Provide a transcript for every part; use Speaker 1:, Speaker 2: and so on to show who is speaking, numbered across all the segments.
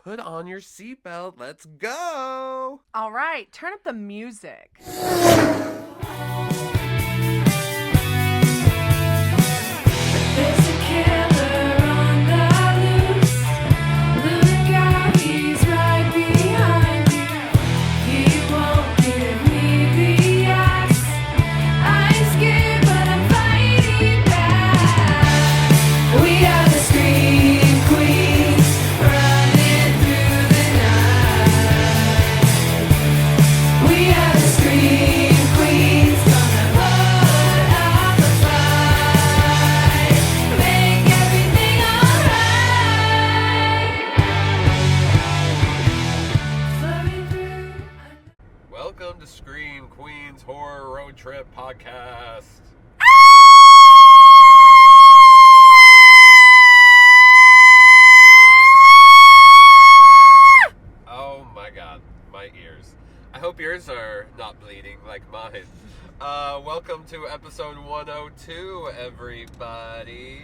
Speaker 1: put on your seatbelt. Let's go.
Speaker 2: All right, turn up the music.
Speaker 3: There's a killer on the loose. Look out, he's right behind you. He won't give me the axe. I'm scared, but I'm fighting back. We are the Scream Queens, running through the night. We are the Scream Queens, gonna put up a fight, make everything alright. Flowing through.
Speaker 1: Welcome to Scream Queens Horror Road Trip Podcast. Oh my god, my ears. I hope yours are not bleeding like mine. Welcome to episode 102, everybody.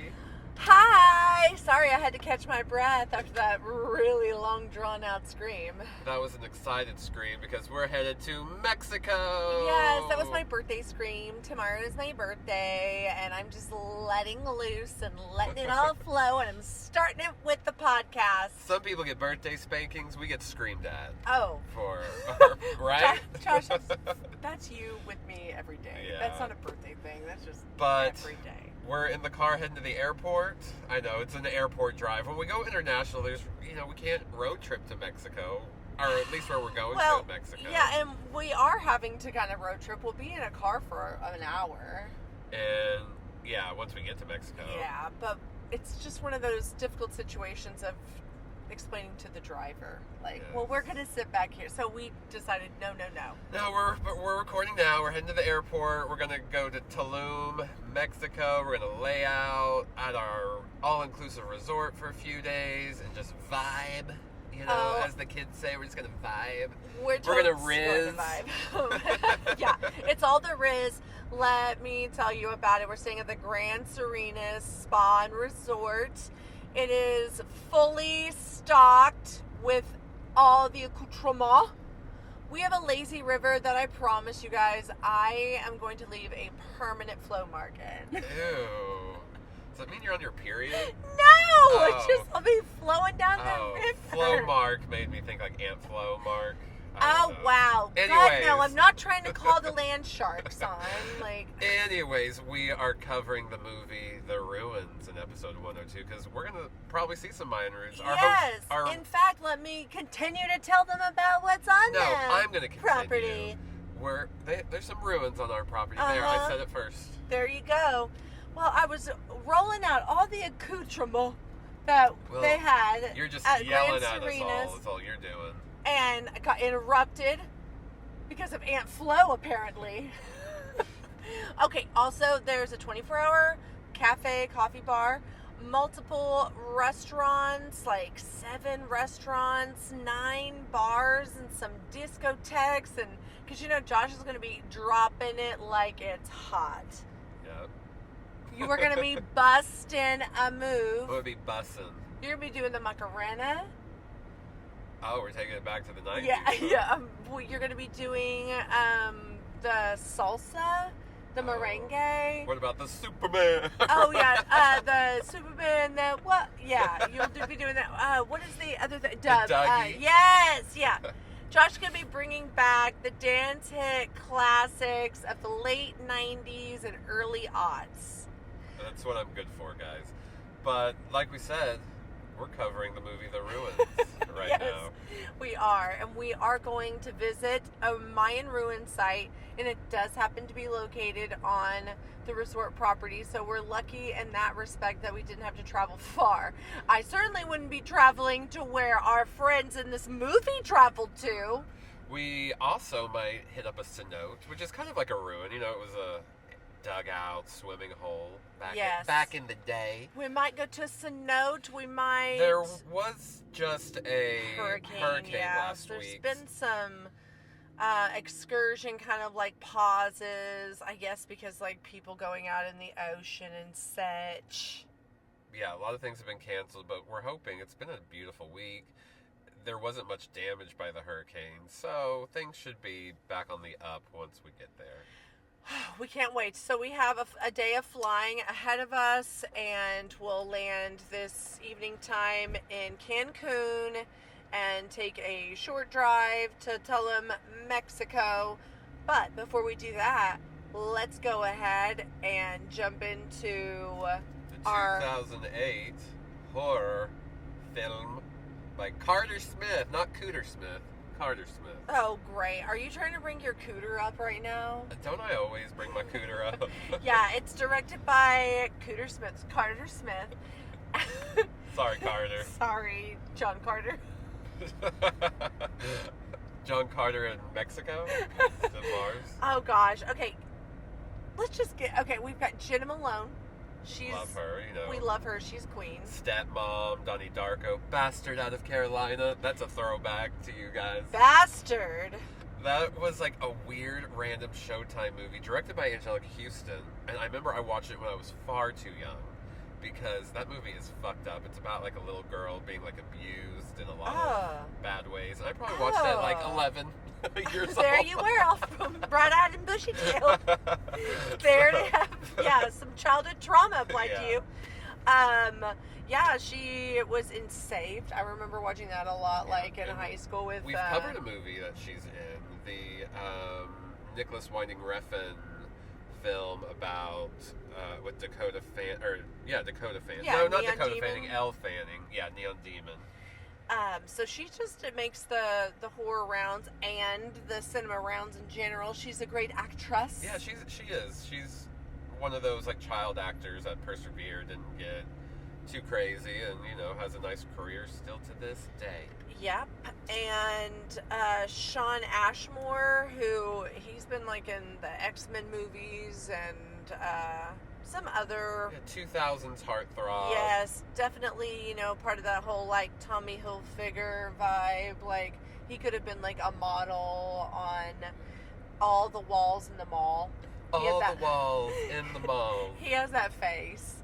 Speaker 2: Hi! Sorry, I had to catch my breath after that really long, drawn-out scream.
Speaker 1: That was an excited scream because we're headed to Mexico.
Speaker 2: Yes, that was my birthday scream. Tomorrow is my birthday, and I'm just letting loose and letting it all flow, and I'm starting it with the podcast.
Speaker 1: Some people get birthday spankings. We get screamed at.
Speaker 2: Oh.
Speaker 1: For, right?
Speaker 2: Josh, that's you with me every day.
Speaker 1: Yeah.
Speaker 2: That's not a birthday thing. That's just
Speaker 1: But
Speaker 2: every day.
Speaker 1: we're in the car heading to the airport. I know, it's an airport drive. When we go international, we can't road trip to Mexico. Or at least where we're going to Mexico.
Speaker 2: Yeah, and we are having to kind of road trip. We'll be in a car for an hour.
Speaker 1: And, yeah, once we get to Mexico.
Speaker 2: Yeah, but it's just one of those difficult situations of explaining to the driver, like,
Speaker 1: Yes.
Speaker 2: well, we're going to sit back here. So we decided, no.
Speaker 1: No, we're recording now. We're heading to the airport. We're going to go to Tulum, Mexico. We're going to lay out at our all-inclusive resort for a few days and just vibe. You know, as the kids say, we're just going to vibe. We're going to Riz.
Speaker 2: Yeah, it's all the Riz. Let me tell you about it. We're staying at the Grand Serenas Spa and Resort. It is fully stocked with all the accoutrements. We have a lazy river that I promise you guys I am going to leave a permanent flow mark in.
Speaker 1: Ew. Does that mean you're on your period?
Speaker 2: No! It's just I'll be flowing down the river.
Speaker 1: Flow Mark made me think like Aunt Flo Mark.
Speaker 2: Oh, wow.
Speaker 1: Anyways.
Speaker 2: God, no, I'm not trying to call the land sharks on.
Speaker 1: Anyways, we are covering the movie The Ruins in episode 102 because we're going to probably see some Mayan ruins.
Speaker 2: Yes. In fact, let me continue to tell them about what's on
Speaker 1: No,
Speaker 2: them.
Speaker 1: I'm going to continue.
Speaker 2: Property.
Speaker 1: There's some ruins on our property there. I said it first.
Speaker 2: There you go. Well, I was rolling out all the accoutrements that they had.
Speaker 1: You're just
Speaker 2: at
Speaker 1: yelling
Speaker 2: Grand
Speaker 1: at
Speaker 2: Serenas,
Speaker 1: us all. That's all you're doing.
Speaker 2: And I got interrupted because of Aunt Flo, apparently. Okay, also there's a 24-hour cafe, coffee bar, multiple restaurants, like 7 restaurants, 9 bars, and some discotheques. And because Josh is going to be dropping it like it's hot.
Speaker 1: Yep.
Speaker 2: You are going to be busting a move.
Speaker 1: We'll be bussing.
Speaker 2: You're going to be doing the Macarena.
Speaker 1: Oh, we're taking it back to the 90s.
Speaker 2: Yeah. You're going to be doing the salsa, the merengue.
Speaker 1: What about the Superman?
Speaker 2: Oh, yeah. The Superman, you'll be doing that. What is the other thing?
Speaker 1: Dougie.
Speaker 2: Yes, yeah. Josh is going to be bringing back the dance hit classics of the late 90s and early aughts.
Speaker 1: That's what I'm good for, guys. But, like we said, we're covering the movie The Ruins right
Speaker 2: Yes,
Speaker 1: now.
Speaker 2: we are. And we are going to visit a Mayan ruin site, and it does happen to be located on the resort property, so we're lucky in that respect that we didn't have to travel far. I certainly wouldn't be traveling to where our friends in this movie traveled to.
Speaker 1: We also might hit up a cenote, which is kind of like a ruin. It was a dugout, swimming hole back in the day.
Speaker 2: We might go to a cenote. We might.
Speaker 1: There was just a hurricane last
Speaker 2: There's
Speaker 1: week.
Speaker 2: There's been some excursion kind of like pauses, I guess, because like people going out in the ocean and such.
Speaker 1: Yeah, a lot of things have been canceled, but we're hoping. It's been a beautiful week. there wasn't much damage by the hurricane, so things should be back on the up once we get there.
Speaker 2: We can't wait. So we have a day of flying ahead of us, and we'll land this evening time in Cancun and take a short drive to Tulum, Mexico. But before we do that, let's go ahead and jump into
Speaker 1: The 2008 horror film by Carter Smith, not Cooter Smith, Carter Smith.
Speaker 2: Oh, great. Are you trying to bring your cooter up right now?
Speaker 1: Don't I always bring my cooter up?
Speaker 2: Yeah, it's directed by Carter Smith.
Speaker 1: Sorry, Carter.
Speaker 2: Sorry, John Carter.
Speaker 1: John Carter in Mexico? Instead of Mars?
Speaker 2: Oh, gosh. Okay, let's just okay, we've got Jenna Malone.
Speaker 1: Love her, you know.
Speaker 2: We love her. She's queen.
Speaker 1: Stepmom, Donnie Darko, bastard out of Carolina. That's a throwback to you guys.
Speaker 2: Bastard.
Speaker 1: That was like a weird, random Showtime movie directed by Angelica Houston. And I remember I watched it when I was far too young because that movie is fucked up. It's about like a little girl being like abused in a lot of bad ways. And I probably watched it at like 11 years old.
Speaker 2: There you were, all from bright-eyed and bushy-tailed. There to have, some childhood trauma applied to you. Yeah, she was in Saved. I remember watching that a lot, like in high school with.
Speaker 1: We've covered a movie that she's in, the Nicholas Winding Refn film about with Dakota Fanning. Dakota Fanning.
Speaker 2: Yeah,
Speaker 1: no, not
Speaker 2: Neon
Speaker 1: Dakota
Speaker 2: Demon.
Speaker 1: Fanning. Elle Fanning. Yeah, Neon Demon.
Speaker 2: So she just makes the horror rounds and the cinema rounds in general. She's a great actress.
Speaker 1: Yeah, she is. She's one of those like child actors that persevered, didn't get too crazy, and has a nice career still to this day.
Speaker 2: Yep. And Sean Ashmore, who he's been like in the X-Men movies and some other
Speaker 1: 2000s heartthrob.
Speaker 2: Yes, definitely, part of that whole like Tommy Hilfiger vibe. Like he could have been like a model on all the walls in the mall.
Speaker 1: All the walls in the mall.
Speaker 2: He has that face.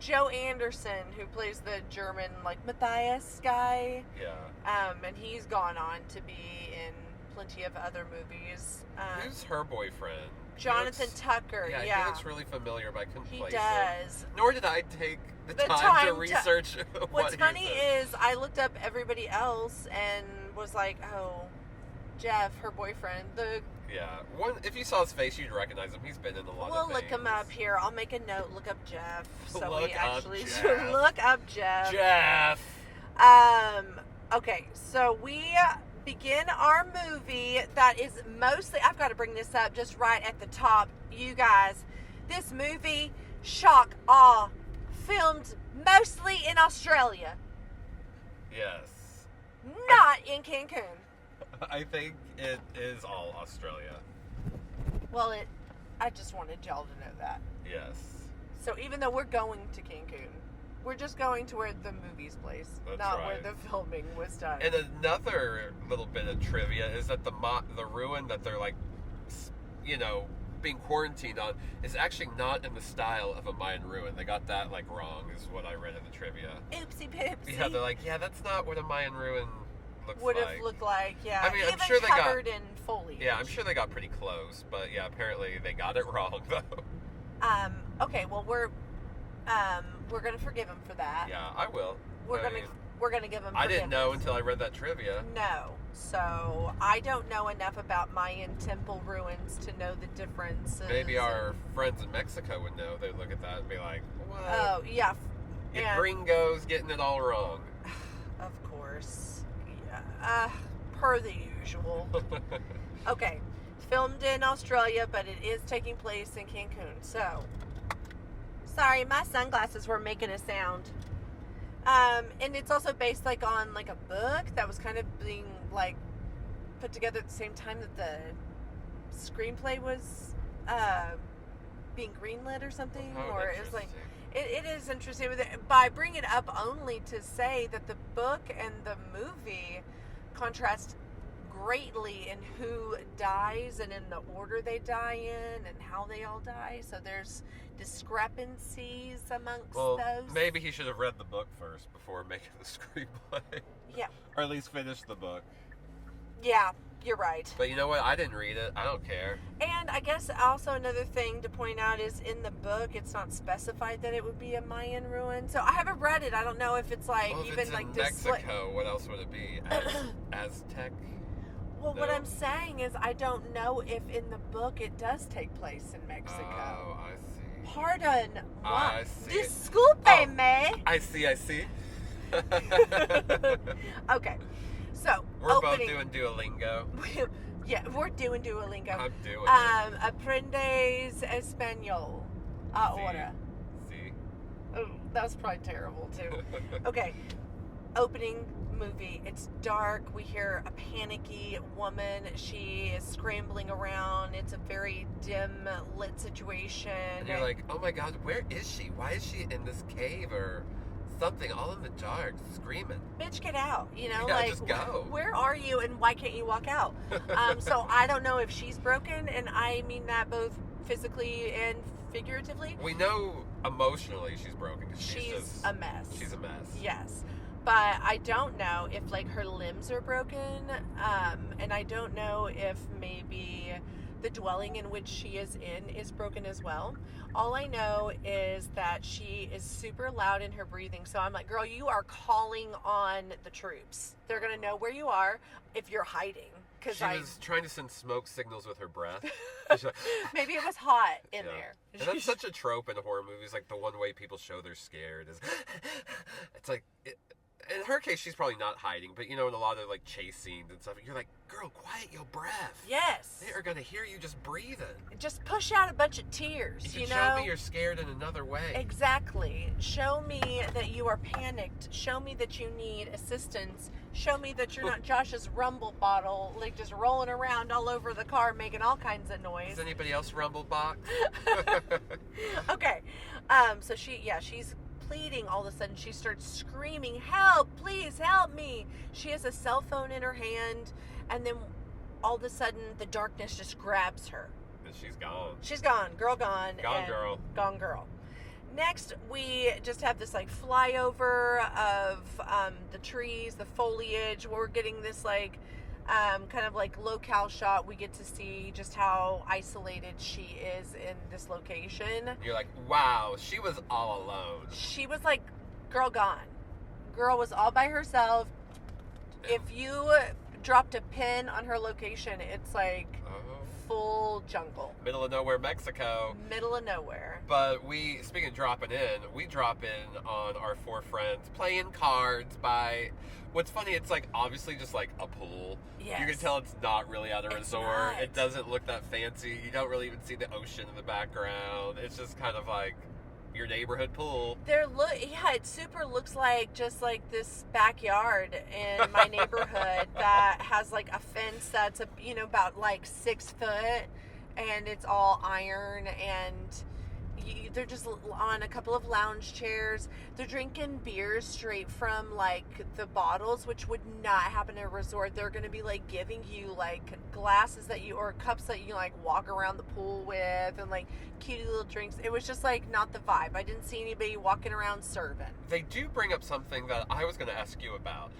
Speaker 2: Joe Anderson, who plays the German like Matthias guy.
Speaker 1: Yeah.
Speaker 2: And he's gone on to be in plenty of other movies.
Speaker 1: Who's her boyfriend?
Speaker 2: Jonathan Tucker.
Speaker 1: Yeah, he looks really familiar, but I couldn't place him.
Speaker 2: He does.
Speaker 1: Nor did I take the time to research what
Speaker 2: What's
Speaker 1: he
Speaker 2: funny
Speaker 1: said.
Speaker 2: is I looked up everybody else and was like, oh, Jeff, her boyfriend.
Speaker 1: If you saw his face, you'd recognize him. He's been in a lot of
Speaker 2: We'll
Speaker 1: things.
Speaker 2: look him up here. I'll make a note. Look up Jeff. So
Speaker 1: Look
Speaker 2: we
Speaker 1: up
Speaker 2: actually
Speaker 1: Jeff.
Speaker 2: look up Jeff.
Speaker 1: Jeff.
Speaker 2: Okay, so we begin our movie that is mostly, I've got to bring this up just right at the top, you guys. This movie, shock, awe, filmed mostly in Australia.
Speaker 1: Yes.
Speaker 2: Not in Cancun.
Speaker 1: I think it is all Australia.
Speaker 2: Well, I just wanted y'all to know that.
Speaker 1: Yes.
Speaker 2: So even though we're going to Cancun, we're just going to where the movie's place,
Speaker 1: That's
Speaker 2: not
Speaker 1: right.
Speaker 2: where the filming was done.
Speaker 1: And another little bit of trivia is that the ruin that they're like, being quarantined on is actually not in the style of a Mayan ruin. They got that like wrong, is what I read in the trivia.
Speaker 2: Oopsie poopsie.
Speaker 1: Yeah, they're like, that's not what a Mayan ruin looks
Speaker 2: would
Speaker 1: like.
Speaker 2: have looked like, yeah.
Speaker 1: I mean, I'm
Speaker 2: Even
Speaker 1: sure they got-
Speaker 2: covered in foliage.
Speaker 1: Yeah, I'm sure they got pretty close, but yeah, apparently they got it wrong though.
Speaker 2: Okay, well we're gonna forgive him for that.
Speaker 1: Yeah, I will.
Speaker 2: We're gonna give him.
Speaker 1: I didn't know
Speaker 2: forgiveness.
Speaker 1: until I read that trivia.
Speaker 2: No, so I don't know enough about Mayan temple ruins to know the differences.
Speaker 1: Maybe our friends in Mexico would know. They'd look at that and be like, "What?
Speaker 2: Oh yeah.
Speaker 1: You
Speaker 2: and-
Speaker 1: gringos getting it all wrong."
Speaker 2: Of course. Yeah. Per the usual. Okay. Filmed in Australia, but it is taking place in Cancun. So, sorry, my sunglasses were making a sound. And it's also based like on like a book that was kind of being like put together at the same time that the screenplay was being greenlit or something.
Speaker 1: Oh,
Speaker 2: or it was like
Speaker 1: interesting.
Speaker 2: it is interesting by bringing it up only to say that the book and the movie contrast greatly in who dies and in the order they die in and how they all die. So there's discrepancies amongst
Speaker 1: Well,
Speaker 2: those.
Speaker 1: maybe he should have read the book first before making the screenplay.
Speaker 2: Yeah.
Speaker 1: Or at least finish the book.
Speaker 2: Yeah, you're right.
Speaker 1: But you know what? I didn't read it. I don't care.
Speaker 2: And I guess also another thing to point out is in the book, it's not specified that it would be a Mayan ruin. So I haven't read it. I don't know if it's like
Speaker 1: Well, if
Speaker 2: even
Speaker 1: it's
Speaker 2: like
Speaker 1: in
Speaker 2: this.
Speaker 1: Mexico, what else would it be? Aztec?
Speaker 2: Well, what
Speaker 1: No.
Speaker 2: I'm saying is I don't know if in the book it does take place in Mexico.
Speaker 1: Oh, I see.
Speaker 2: Pardon.
Speaker 1: I
Speaker 2: What?
Speaker 1: see.
Speaker 2: Disculpe-me.
Speaker 1: I see.
Speaker 2: Okay. So,
Speaker 1: We're
Speaker 2: opening.
Speaker 1: both doing Duolingo.
Speaker 2: Yeah, we're doing Duolingo.
Speaker 1: I'm doing
Speaker 2: Aprendes español. Ahora.
Speaker 1: See?
Speaker 2: Oh, that was probably terrible too. Okay. Opening movie. It's dark. We hear a panicky woman. She is scrambling around. It's a very dim lit situation.
Speaker 1: And you're like, oh my god, where is she? Why is she in this cave or something all in the dark, screaming?
Speaker 2: Bitch, get out. You know,
Speaker 1: Yeah,
Speaker 2: like,
Speaker 1: just go.
Speaker 2: where are you and why can't you walk out? So I don't know if she's broken, and I mean that both physically and figuratively.
Speaker 1: We know emotionally she's broken. 'Cause
Speaker 2: She's
Speaker 1: just,
Speaker 2: a mess.
Speaker 1: She's a mess.
Speaker 2: Yes. But I don't know if like her limbs are broken, and I don't know if maybe the dwelling in which she is in is broken as well. All I know is that she is super loud in her breathing. So I'm like, girl, you are calling on the troops. They're gonna know where you are if you're hiding. Because
Speaker 1: She was trying to send smoke signals with her breath. She's like,
Speaker 2: maybe it was hot in
Speaker 1: yeah.
Speaker 2: there.
Speaker 1: And that's such a trope in horror movies. Like the one way people show they're scared is, it's like, in her case, she's probably not hiding. But you know, in a lot of like chase scenes and stuff, you're like, girl, quiet your breath.
Speaker 2: Yes.
Speaker 1: They are gonna hear you just breathing.
Speaker 2: Just push out a bunch of tears.
Speaker 1: You
Speaker 2: You
Speaker 1: can
Speaker 2: know.
Speaker 1: show me you're scared in another way.
Speaker 2: Exactly. Show me that you are panicked. Show me that you need assistance. Show me that you're not Josh's rumble bottle, like just rolling around all over the car making all kinds of noise.
Speaker 1: Does anybody else rumble box?
Speaker 2: Okay. So she's pleading. All of a sudden she starts screaming, help, please help me. She has a cell phone in her hand, and then all of a sudden the darkness just grabs her.
Speaker 1: And she's gone.
Speaker 2: She's gone. Girl gone.
Speaker 1: Gone
Speaker 2: and
Speaker 1: girl.
Speaker 2: Gone girl. Next, we just have this like flyover of the trees, the foliage. We're getting this like kind of like locale shot. We get to see just how isolated she is in this location.
Speaker 1: You're like, wow, she was all alone.
Speaker 2: She was like, girl gone. Girl was all by herself. If you dropped a pin on her location, it's like full jungle.
Speaker 1: Middle of nowhere, Mexico.
Speaker 2: Middle of nowhere.
Speaker 1: But speaking of dropping in, we drop in on our four friends playing cards by, what's funny, it's like obviously just like a pool.
Speaker 2: Yes.
Speaker 1: You can tell it's not really at a
Speaker 2: It's
Speaker 1: resort.
Speaker 2: not.
Speaker 1: It doesn't look that fancy. You don't really even see the ocean in the background. It's just kind of like your neighborhood pool.
Speaker 2: It super looks like just like this backyard in my neighborhood that has like a fence that's about like 6 foot, and it's all iron, and they're just on a couple of lounge chairs. They're drinking beers straight from like the bottles, which would not happen at a resort. They're going to be like giving you like glasses or cups that you like walk around the pool with, and like cute little drinks. It was just like not the vibe. I didn't see anybody walking around serving.
Speaker 1: They do bring up something that I was going to ask you about.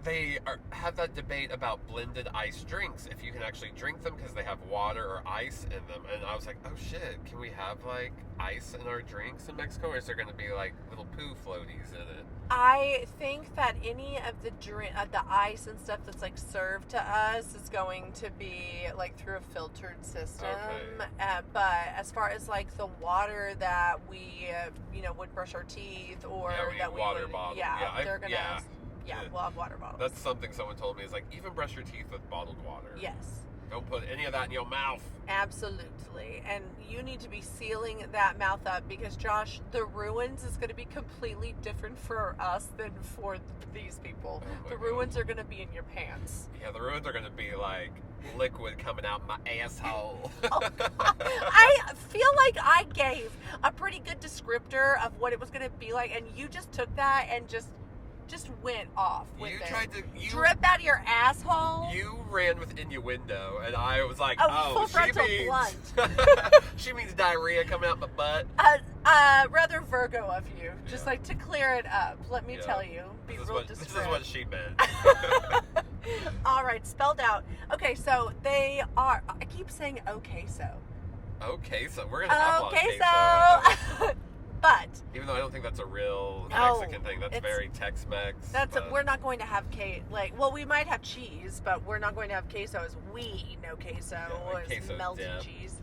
Speaker 1: They have that debate about blended ice drinks, if you can actually drink them because they have water or ice in them. And I was like, oh shit, can we have like ice in our drinks in Mexico, or is there going to be like little poo floaties in it?
Speaker 2: I think that any of the the ice and stuff that's like served to us is going to be like through a filtered system.
Speaker 1: Okay.
Speaker 2: But as far as like the water that we would brush our teeth, or
Speaker 1: we
Speaker 2: that
Speaker 1: need
Speaker 2: we
Speaker 1: water
Speaker 2: would,
Speaker 1: bottles.
Speaker 2: they're gonna
Speaker 1: Yeah.
Speaker 2: we'll have water bottles.
Speaker 1: That's something someone told me, is like, even brush your teeth with bottled water.
Speaker 2: Yes.
Speaker 1: Don't put any of that in your mouth.
Speaker 2: Absolutely. And you need to be sealing that mouth up, because Josh, the ruins is going to be completely different for us than for these people.
Speaker 1: Oh my
Speaker 2: The
Speaker 1: God.
Speaker 2: ruins are going to be in your pants.
Speaker 1: Yeah, the ruins are going to be like liquid coming out my asshole.
Speaker 2: I feel like I gave a pretty good descriptor of what it was going to be like, and you just took that and just went off with
Speaker 1: You
Speaker 2: it.
Speaker 1: tried to...
Speaker 2: Drip out of your asshole.
Speaker 1: You ran with innuendo, and I was like,
Speaker 2: Full
Speaker 1: she
Speaker 2: frontal
Speaker 1: means...
Speaker 2: blunt.
Speaker 1: she means diarrhea coming out my butt.
Speaker 2: Rather Virgo of you. Just
Speaker 1: Yeah.
Speaker 2: like to clear it up. Let me
Speaker 1: Yeah.
Speaker 2: tell you. Be
Speaker 1: This is
Speaker 2: real
Speaker 1: what
Speaker 2: discreet.
Speaker 1: she meant.
Speaker 2: All right, spelled out. Okay, so they are. I keep saying okay, so.
Speaker 1: Okay, so we're gonna have one
Speaker 2: Okay,
Speaker 1: queso.
Speaker 2: so. But
Speaker 1: Even though I don't think that's a real
Speaker 2: No,
Speaker 1: Mexican thing, that's
Speaker 2: it's-
Speaker 1: very Tex-Mex.
Speaker 2: we're not going to have well, we might have cheese, but we're not going to have queso as we know queso
Speaker 1: like
Speaker 2: as
Speaker 1: queso
Speaker 2: melted
Speaker 1: dip.
Speaker 2: cheese.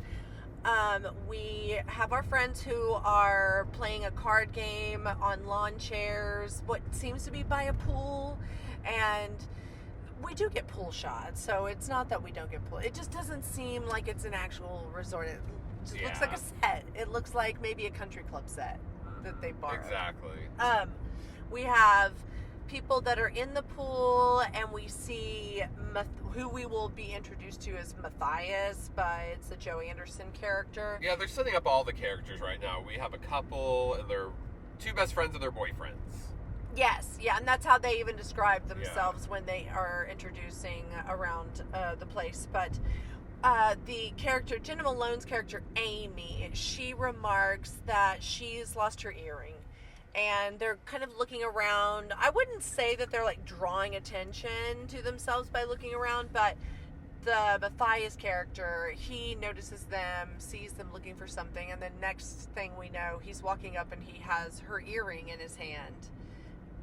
Speaker 2: We have our friends who are playing a card game on lawn chairs, what seems to be by a pool, and we do get pool shots, so it's not that we don't get pool. It just doesn't seem like it's an actual resort. It just looks like a set. It looks like maybe a country club set that they borrowed.
Speaker 1: Exactly.
Speaker 2: We have people that are in the pool, and we see who we will be introduced to as Matthias, but it's the Joe Anderson character.
Speaker 1: Yeah, they're setting up all the characters right now. We have a couple, and they're two best friends and their boyfriends.
Speaker 2: Yes, yeah, and that's how they even describe themselves when they are introducing around the place. But the character, Jenna Malone's character, Amy, she remarks that she's lost her earring. And they're kind of looking around. I wouldn't say that they're like drawing attention to themselves by looking around, but the Matthias character, he notices them, sees them looking for something, and then next thing we know, he's walking up and he has her earring in his hand.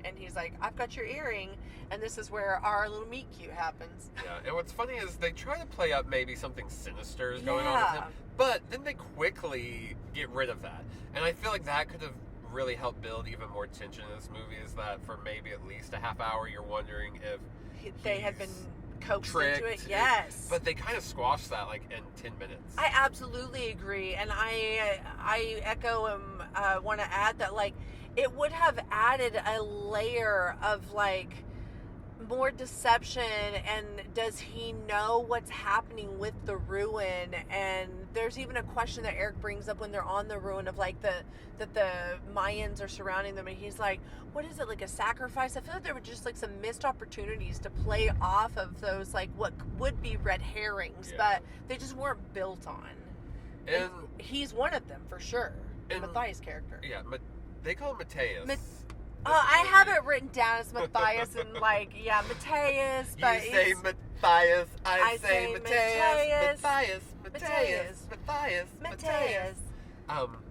Speaker 2: And he's like, I've got your earring, and this is where our little meet cute happens.
Speaker 1: Yeah, and what's funny is they try to play up maybe something sinister is going on with him, but then they quickly get rid of that. And I feel like that could have really helped build even more tension in this movie, is that for maybe at least a half hour you're wondering if
Speaker 2: they had been coaxed
Speaker 1: tricked
Speaker 2: into it. Yes.
Speaker 1: But they kind of squashed that like in 10 minutes.
Speaker 2: I absolutely agree, and I echo and want to add that like it would have added a layer of like more deception, and does he know what's happening with the ruin? And there's even a question that Eric brings up when they're on the ruin of like that the Mayans are surrounding them, and he's like, what is it, like a sacrifice? I feel like there were just like some missed opportunities to play off of those like what would be red herrings, but they just weren't built on. And he's one of them for sure. Matthias' character.
Speaker 1: Yeah, they call him Mateus.
Speaker 2: I have it written down as Matthias and like, yeah, Matthias. But
Speaker 1: you say Matthias, I say Mateus. Matthias.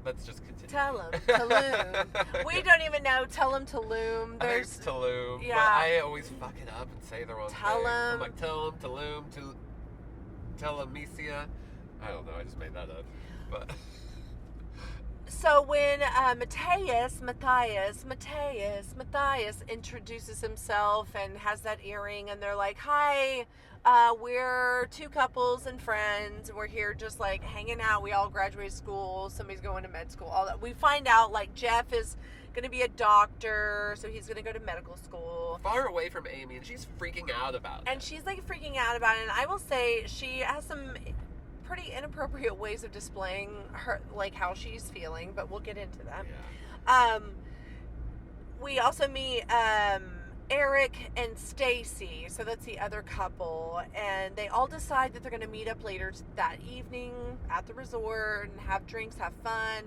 Speaker 1: Let's just continue.
Speaker 2: Tell him, Tulum. We don't even know. Tell him Tulum.
Speaker 1: I think it's Tulum.
Speaker 2: Yeah.
Speaker 1: But I always fuck it up and say the wrong thing. I'm like, tell him, Tulum, Telemisia. I don't know. I just made that up. But
Speaker 2: so when Matthias introduces himself and has that earring, and they're like, hi, we're two couples and friends. We're here just like hanging out. We all graduated school. Somebody's going to med school. All that. We find out like Jeff is going to be a doctor, so he's going to go to medical school.
Speaker 1: Far away from Amy, and she's freaking out about it.
Speaker 2: And she's like freaking out about it. And I will say she has some pretty inappropriate ways of displaying her, like how she's feeling, but we'll get into that.
Speaker 1: Yeah.
Speaker 2: We also meet Eric and Stacy, so that's the other couple, and they all decide that they're going to meet up later that evening at the resort and have drinks, have fun.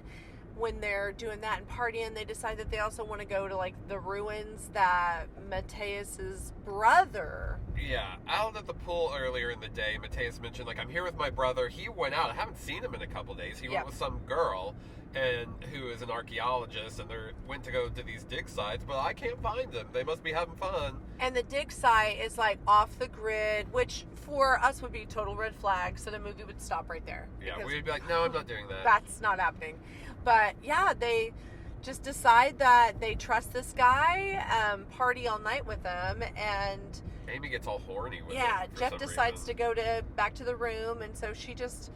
Speaker 2: When they're doing that and partying, they decide that they also want to go to like the ruins that Mateus's brother.
Speaker 1: Yeah, out at the pool earlier in the day, Mateus mentioned like, I'm here with my brother. He went out. I haven't seen him in a couple days. He went with some girl, and who is an archaeologist, and they went to go to these dig sites, but I can't find them. They must be having fun.
Speaker 2: And the dig site is like off the grid, which for us would be total red flag, so the movie would stop right there.
Speaker 1: Yeah, we'd be like, no, I'm not doing that.
Speaker 2: That's not happening. But yeah, they just decide that they trust this guy, party all night with him, and
Speaker 1: Amy gets all horny with him.
Speaker 2: Jeff decides to go back to the room, and so she just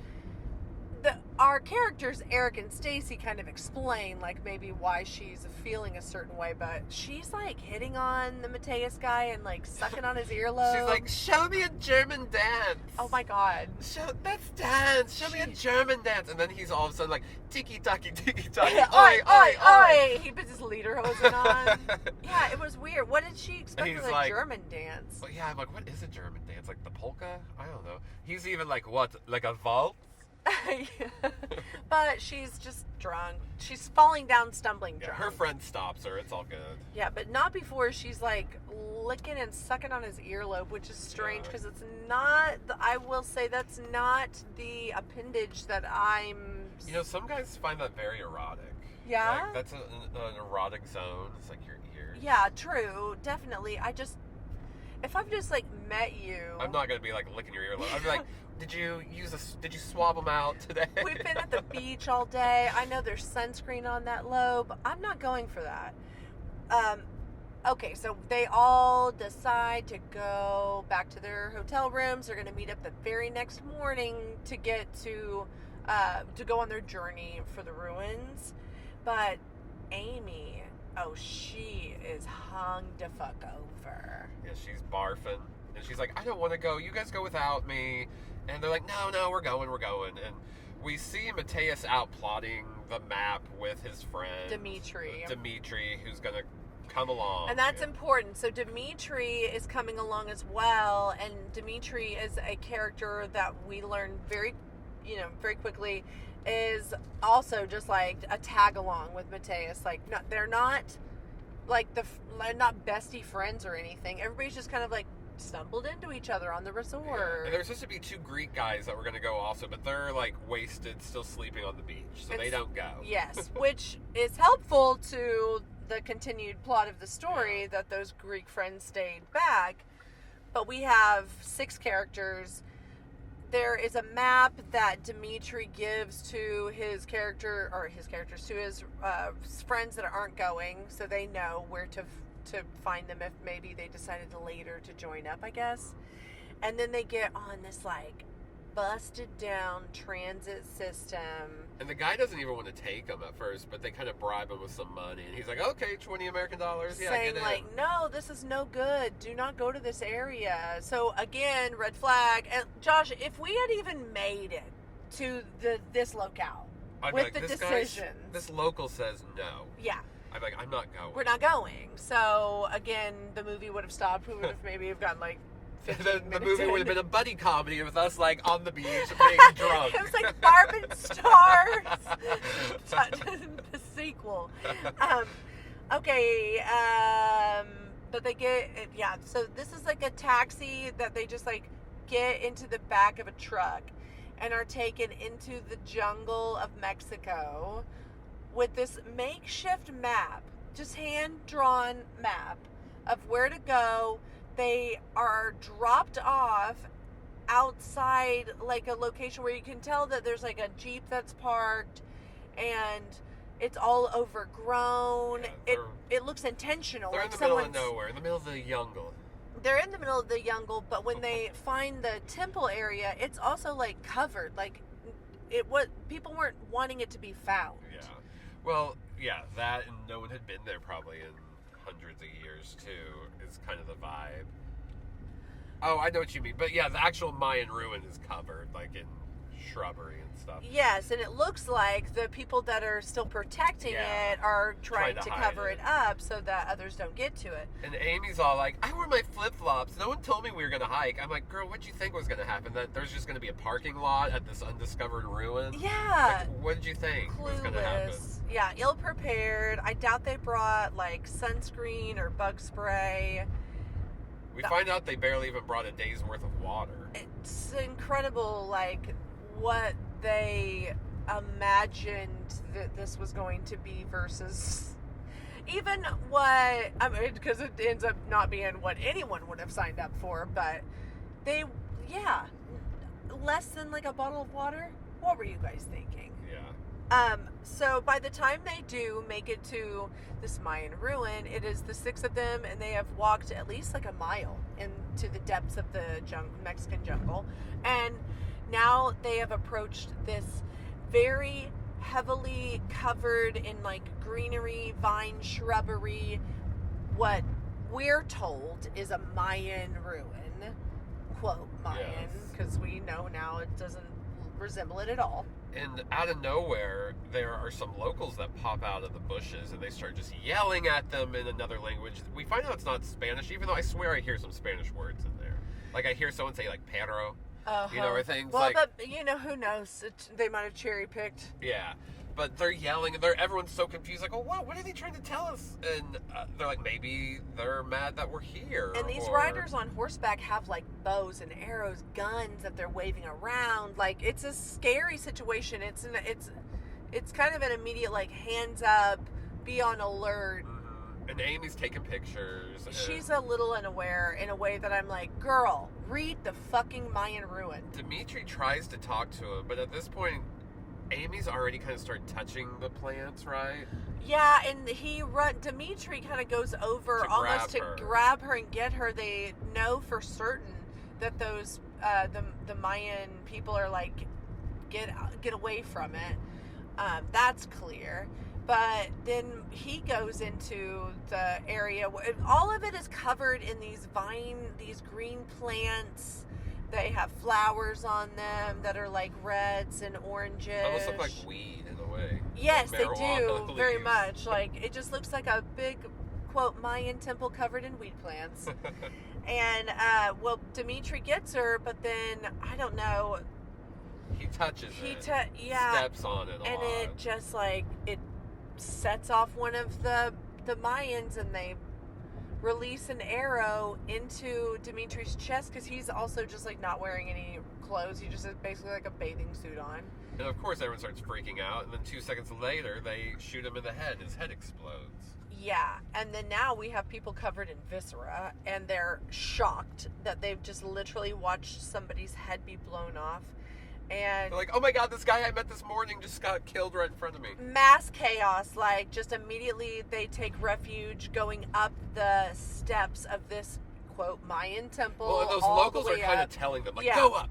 Speaker 2: our characters, Eric and Stacy, kind of explain like maybe why she's feeling a certain way, but she's like hitting on the Mateus guy and like sucking on his earlobe.
Speaker 1: She's like, show me a German dance.
Speaker 2: Oh my god.
Speaker 1: Let's dance. Show me a German dance. And then he's all of a sudden like, tiki-taki, tiki-taki.
Speaker 2: Oi, oi, oi. He puts his lederhosen on. Yeah, it was weird. What did she expect from a German dance?
Speaker 1: Well, yeah, I'm like, what is a German dance? Like the polka? I don't know. He's even like, what? Like a waltz?
Speaker 2: But she's just drunk. She's falling down, stumbling
Speaker 1: Yeah,
Speaker 2: drunk.
Speaker 1: her friend stops her. It's all good.
Speaker 2: Yeah, but not before she's like licking and sucking on his earlobe, which is strange
Speaker 1: Yeah.
Speaker 2: because it's not. I will say that's not the appendage that I'm.
Speaker 1: You know, some guys find that very erotic.
Speaker 2: Yeah?
Speaker 1: Like, that's an erotic zone. It's like your ears.
Speaker 2: Yeah, true, definitely. If I've just like met you,
Speaker 1: I'm not gonna be like licking your earlobe. I'm like, did you swab them out today?
Speaker 2: we've been at the beach all day. I know there's sunscreen on that lobe. I'm not going for that. Okay, so they all decide to go back to their hotel rooms. They're going to meet up the very next morning to get to go on their journey for the ruins. But Amy, she is hung the fuck over.
Speaker 1: Yeah, she's barfing, and she's like, I don't want to go. You guys go without me. And they're like, no, we're going. And we see Mateus out plotting the map with his friend Dimitri, who's gonna come along.
Speaker 2: And that's important. So Dimitri is coming along as well, and Dimitri is a character that we learn very quickly is also just like a tag along with Mateus. Like, they're not like not bestie friends or anything. Everybody's just kind of like stumbled into each other on the resort.
Speaker 1: Yeah. And there's supposed to be 2 Greek guys that were going to go also, but they're like wasted, still sleeping on the beach, so they don't go.
Speaker 2: Yes, which is helpful to the continued plot of the story that those Greek friends stayed back. But we have 6 characters. There is a map that Dimitri gives to his characters, to his friends that aren't going, so they know where to find them if maybe they decided later to join up, I guess. And then they get on this like busted down transit system.
Speaker 1: And the guy doesn't even want to take them at first, but they kind of bribe him with some money, and he's like, okay, $20 American, yeah,
Speaker 2: saying
Speaker 1: get in.
Speaker 2: like, no, this is no good. Do not go to this area. So again, red flag. And Josh, if we had even made it to this locale
Speaker 1: I'd be
Speaker 2: with
Speaker 1: like,
Speaker 2: the
Speaker 1: this
Speaker 2: decision,
Speaker 1: this local says no.
Speaker 2: yeah.
Speaker 1: I'm like, I'm not going.
Speaker 2: We're not going. So again, the movie would have stopped. We would have maybe have gotten like 15
Speaker 1: the
Speaker 2: minutes
Speaker 1: movie
Speaker 2: in.
Speaker 1: would have been a buddy comedy with us like on the beach being drunk.
Speaker 2: It was like Barb and Stars, the sequel. Okay, but they get So this is like a taxi that they just like get into the back of a truck and are taken into the jungle of Mexico with this makeshift map, just hand-drawn map of where to go. They are dropped off outside like a location where you can tell that there's like a Jeep that's parked and it's all overgrown.
Speaker 1: Yeah,
Speaker 2: it looks intentional.
Speaker 1: They're
Speaker 2: like
Speaker 1: in the middle of nowhere, in the middle of the jungle.
Speaker 2: They're in the middle of the jungle, but when they find the temple area, it's also like covered. Like people weren't wanting it to be found.
Speaker 1: Yeah. Well, yeah, that and no one had been there probably in hundreds of years too is kind of the vibe. Oh, I know what you mean. But yeah, the actual Mayan ruin is covered like in shrubbery and stuff.
Speaker 2: Yes, and it looks like the people that are still protecting it are trying to cover it up so that others don't get to it.
Speaker 1: And Amy's all like, I wear my flip-flops. No one told me we were going to hike. I'm like, girl, what'd you think was going to happen? That there's just going to be a parking lot at this undiscovered ruin?
Speaker 2: Yeah.
Speaker 1: Like, what did you think was going to happen?
Speaker 2: Clueless. Yeah, ill-prepared. I doubt they brought like sunscreen or bug spray.
Speaker 1: We find out they barely even brought a day's worth of water.
Speaker 2: It's incredible, like, what they imagined that this was going to be versus even what, I mean, because it ends up not being what anyone would have signed up for, but less than like a bottle of water. What were you guys thinking?
Speaker 1: Yeah.
Speaker 2: So by the time they do make it to this Mayan ruin, it is the 6 of them, and they have walked at least like a mile into the depths of the Mexican jungle, and now they have approached this very heavily covered in like greenery, vine, shrubbery, what we're told is a Mayan ruin, quote Mayan, because we know now it doesn't resemble it at all.
Speaker 1: And out of nowhere, there are some locals that pop out of the bushes and they start just yelling at them in another language. We find out it's not Spanish, even though I swear I hear some Spanish words in there. Like I hear someone say like perro. You know, or things
Speaker 2: well,
Speaker 1: like...
Speaker 2: but, who knows? They might have cherry-picked.
Speaker 1: Yeah. But they're yelling, and everyone's so confused, like, oh, what are they trying to tell us? And they're like, maybe they're mad that we're here.
Speaker 2: And these riders on horseback have, like, bows and arrows, guns that they're waving around. Like, it's a scary situation. It's kind of an immediate, like, hands up, be on alert.
Speaker 1: And Amy's taking pictures.
Speaker 2: She's a little unaware in a way that I'm like, girl, read the fucking Mayan Ruin.
Speaker 1: Dimitri tries to talk to him, but at this point, Amy's already kind of started touching the plants, right?
Speaker 2: Yeah, and Dimitri kind of goes over almost to grab her and get her. They know for certain that those, the Mayan people are like, get away from it. That's clear. But then he goes into the area. All of it is covered in these green plants. They have flowers on them that are like reds and oranges.
Speaker 1: Almost look like weed in a way.
Speaker 2: Yes,
Speaker 1: like
Speaker 2: they do.
Speaker 1: leaves.
Speaker 2: Very much. Like, it just looks like a big, quote, Mayan temple covered in weed plants. And, Dimitri gets her, but then, I don't know.
Speaker 1: He touches it.
Speaker 2: Yeah.
Speaker 1: Steps on it a lot.
Speaker 2: And it just, like, it sets off one of the Mayans, and they release an arrow into Dimitri's chest, because he's also just like not wearing any clothes. He just has basically like a bathing suit on.
Speaker 1: And of course everyone starts freaking out, and then 2 seconds later they shoot him in the head. His head explodes.
Speaker 2: Yeah, and then now we have people covered in viscera, and they're shocked that they've just literally watched somebody's head be blown off. And
Speaker 1: they're like, oh my god, this guy I met this morning just got killed right in front of me.
Speaker 2: Mass chaos. Like, just immediately they take refuge going up the steps of this, quote, Mayan temple.
Speaker 1: Well, and those locals are kind of telling them, like,
Speaker 2: yeah.
Speaker 1: go up,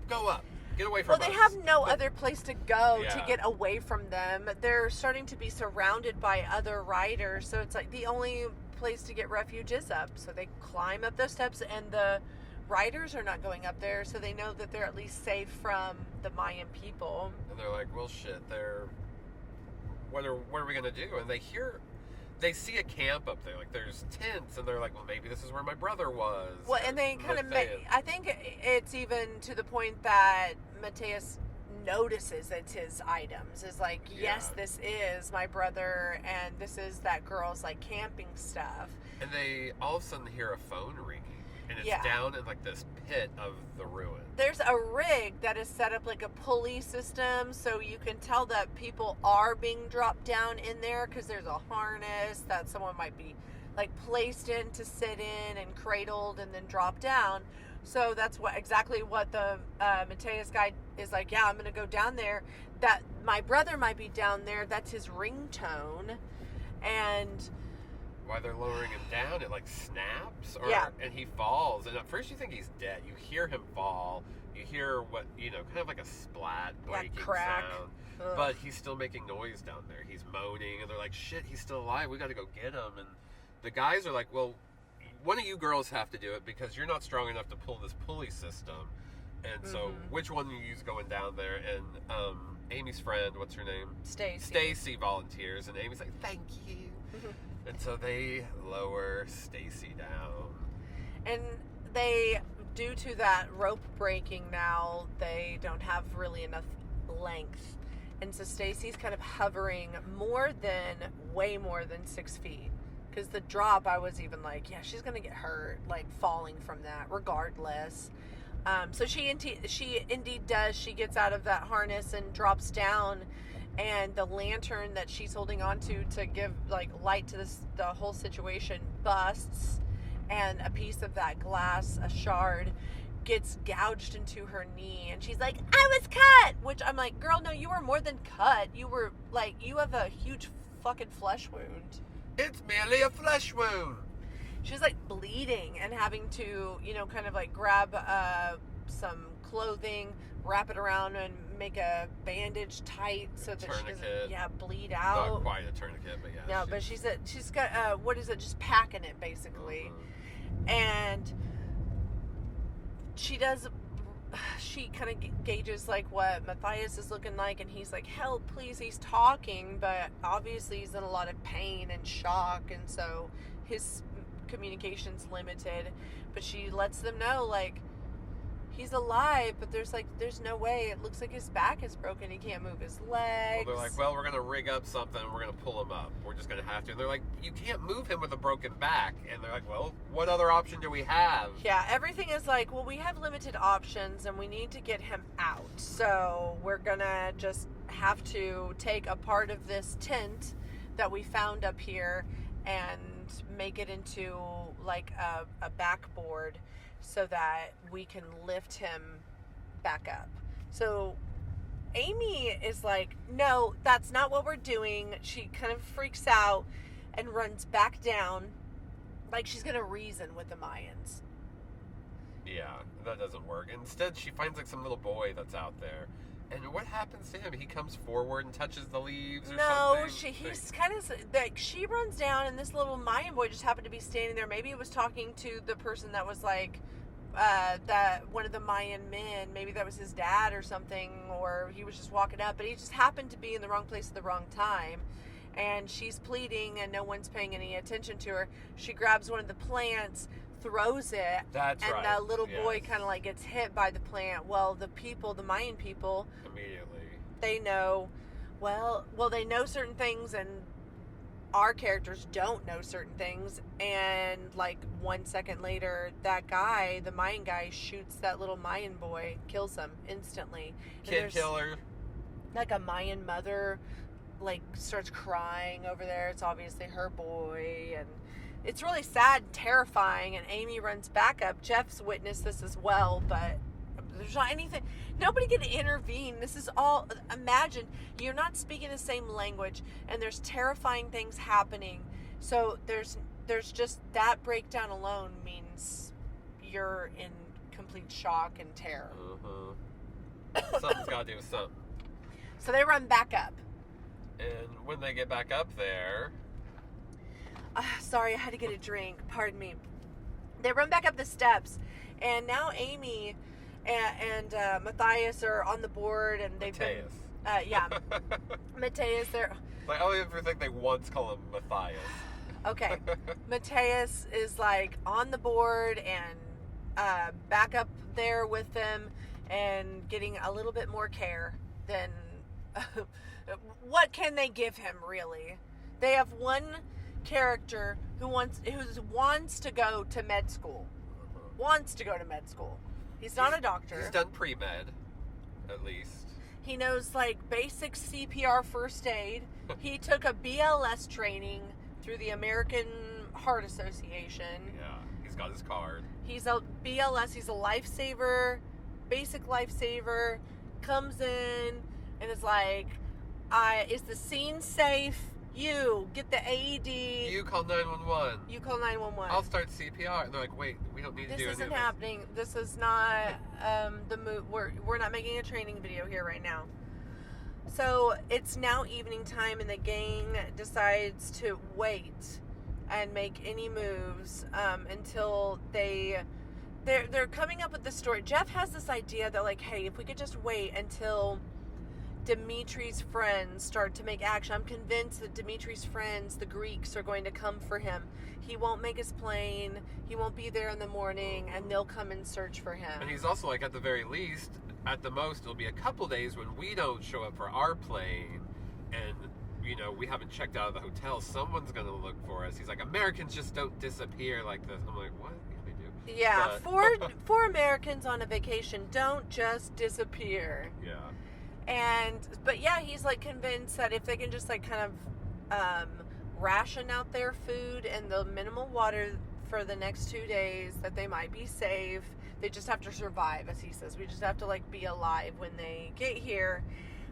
Speaker 1: get away from us.
Speaker 2: Well, they have no other place to go
Speaker 1: Yeah.
Speaker 2: to get away from them. They're starting to be surrounded by other riders, so it's like the only place to get refuge is up. So they climb up those steps, and the riders are not going up there, so they know that they're at least safe from the Mayan people.
Speaker 1: And they're like, well, shit, what are we gonna do? And they see a camp up there, like there's tents, and they're like, well, maybe this is where my brother was.
Speaker 2: Well, and they kind of I think it's even to the point that Mateus notices it's his items. Is like, yes, this is my brother, and this is that girl's like camping stuff.
Speaker 1: And they all of a sudden hear a phone ringing. And it's down in like this pit of the ruin.
Speaker 2: There's a rig that is set up like a pulley system, so you can tell that people are being dropped down in there, because there's a harness that someone might be like placed in to sit in and cradled and then drop down. So that's exactly what the Mateus guy is like. Yeah, I'm gonna go down there. That my brother might be down there. That's his ringtone, and
Speaker 1: while they're lowering him down, it like snaps, and he falls. And at first you think he's dead. You hear him fall. You hear what, kind of like a splat breaking
Speaker 2: crack
Speaker 1: sound.
Speaker 2: Ugh.
Speaker 1: But he's still making noise down there. He's moaning, and they're like, shit, he's still alive. We got to go get him. And the guys are like, well, one of you girls have to do it, because you're not strong enough to pull this pulley system. And so which one of you's going down there? And Amy's friend, what's her name? Stacy volunteers, and Amy's like, thank you. And so they lower Stacy down.
Speaker 2: And due to that rope breaking now, they don't have really enough length. And so Stacy's kind of hovering way more than 6 feet. Because the drop, I was even like, yeah, she's going to get hurt, like falling from that regardless. So she indeed does. She gets out of that harness and drops down. And the lantern that she's holding on to give like light to the whole situation busts, and a piece of that glass, a shard, gets gouged into her knee, and she's like, I was cut! Which I'm like, girl, no, you were more than cut. You were like, you have a huge fucking flesh wound.
Speaker 1: It's merely a flesh wound.
Speaker 2: She's like bleeding and having to, kind of like grab some clothing, wrap it around, and make a bandage tight so that she doesn't bleed out.
Speaker 1: Not quite a tourniquet, but yeah.
Speaker 2: No, but she's got just packing it basically. And she kind of gauges like what Matthias is looking like, and he's like, help, please. He's talking, but obviously he's in a lot of pain and shock, and so his communication's limited. But she lets them know, like, he's alive, but there's no way. It looks like his back is broken. He can't move his legs.
Speaker 1: Well, they're like, well, we're going to rig up something. We're going to pull him up. We're just going to have to. And they're like, you can't move him with a broken back. And they're like, well, what other option do we have?
Speaker 2: Yeah, everything is like, well, we have limited options and we need to get him out. So we're going to just have to take a part of this tent that we found up here and make it into like a backboard so that we can lift him back up. So Amy is like, no, that's not what we're doing. She kind of freaks out and runs back down like she's going to reason with the Mayans.
Speaker 1: Yeah, that doesn't work. Instead, she finds like some little boy that's out there. And what happens to him? He comes forward and touches the leaves or something?
Speaker 2: He's kind of like, she runs down and this little Mayan boy just happened to be standing there. Maybe it was talking to the person that was like, that one of the Mayan men, maybe that was his dad or something, or he was just walking up, but he just happened to be in the wrong place at the wrong time. And she's pleading and no one's paying any attention to her. She grabs one of the plants, throws it,
Speaker 1: That's
Speaker 2: and
Speaker 1: right.
Speaker 2: the little boy
Speaker 1: Yes.
Speaker 2: kind of like gets hit by the plant. Well, the Mayan people,
Speaker 1: Immediately.
Speaker 2: they know, they know certain things, and our characters don't know certain things. And like 1 second later, that guy, the Mayan guy, shoots that little Mayan boy, kills him instantly. And
Speaker 1: Kid
Speaker 2: there's,
Speaker 1: killer.
Speaker 2: like, a Mayan mother, like, starts crying over there. It's obviously her boy, and it's really sad and terrifying. And Amy runs back up. Jeff's witnessed this as well, but there's not anything. Nobody can intervene. This is all. Imagine you're not speaking the same language, and there's terrifying things happening. So there's just that breakdown alone means you're in complete shock and terror.
Speaker 1: Something's got to do with something.
Speaker 2: So they run back up.
Speaker 1: And when they get back up there,
Speaker 2: Sorry, I had to get a drink. Pardon me. They run back up the steps, and now Amy and Matthias are on the board, and they've
Speaker 1: Matthias.
Speaker 2: been, yeah, Matthias. They're
Speaker 1: Like, I don't even think they once call him Matthias.
Speaker 2: okay. Matthias is like on the board and back up there with them, and getting a little bit more care than what can they give him really? They have one character who wants to go to med school. Wants to go to med school. He's not a doctor.
Speaker 1: He's done pre-med, at least.
Speaker 2: He knows like basic CPR first aid. He took a BLS training through the American Heart Association.
Speaker 1: Yeah, he's got his card.
Speaker 2: He's a BLS, he's a lifesaver, basic lifesaver, comes in and is like, is the scene safe? You get the AED.
Speaker 1: You call 911.
Speaker 2: You call 911.
Speaker 1: I'll start CPR. And they're like, wait, we don't need to
Speaker 2: This
Speaker 1: do any
Speaker 2: isn't
Speaker 1: of this.
Speaker 2: happening. This is not the move. We're not making a training video here right now. So it's now evening time, and the gang decides to wait and make any moves until they're coming up with the story. Jeff has this idea that like, hey, if we could just wait until Dimitri's friends start to make action. I'm convinced that Dimitri's friends, the Greeks, are going to come for him. He won't make his plane. He won't be there in the morning, and they'll come and search for him.
Speaker 1: And he's also like, at the very least, at the most, it'll be a couple days when we don't show up for our plane, and, you know, we haven't checked out of the hotel. Someone's going to look for us. He's like, Americans just don't disappear like this. I'm like, what? Yeah, they do.
Speaker 2: Yeah,
Speaker 1: But-
Speaker 2: four Americans on a vacation don't just disappear.
Speaker 1: Yeah.
Speaker 2: But yeah, he's like convinced that if they can just like kind of ration out their food and the minimal water for the next 2 days, that they might be safe. They just have to survive, as he says. We just have to like be alive when they get here.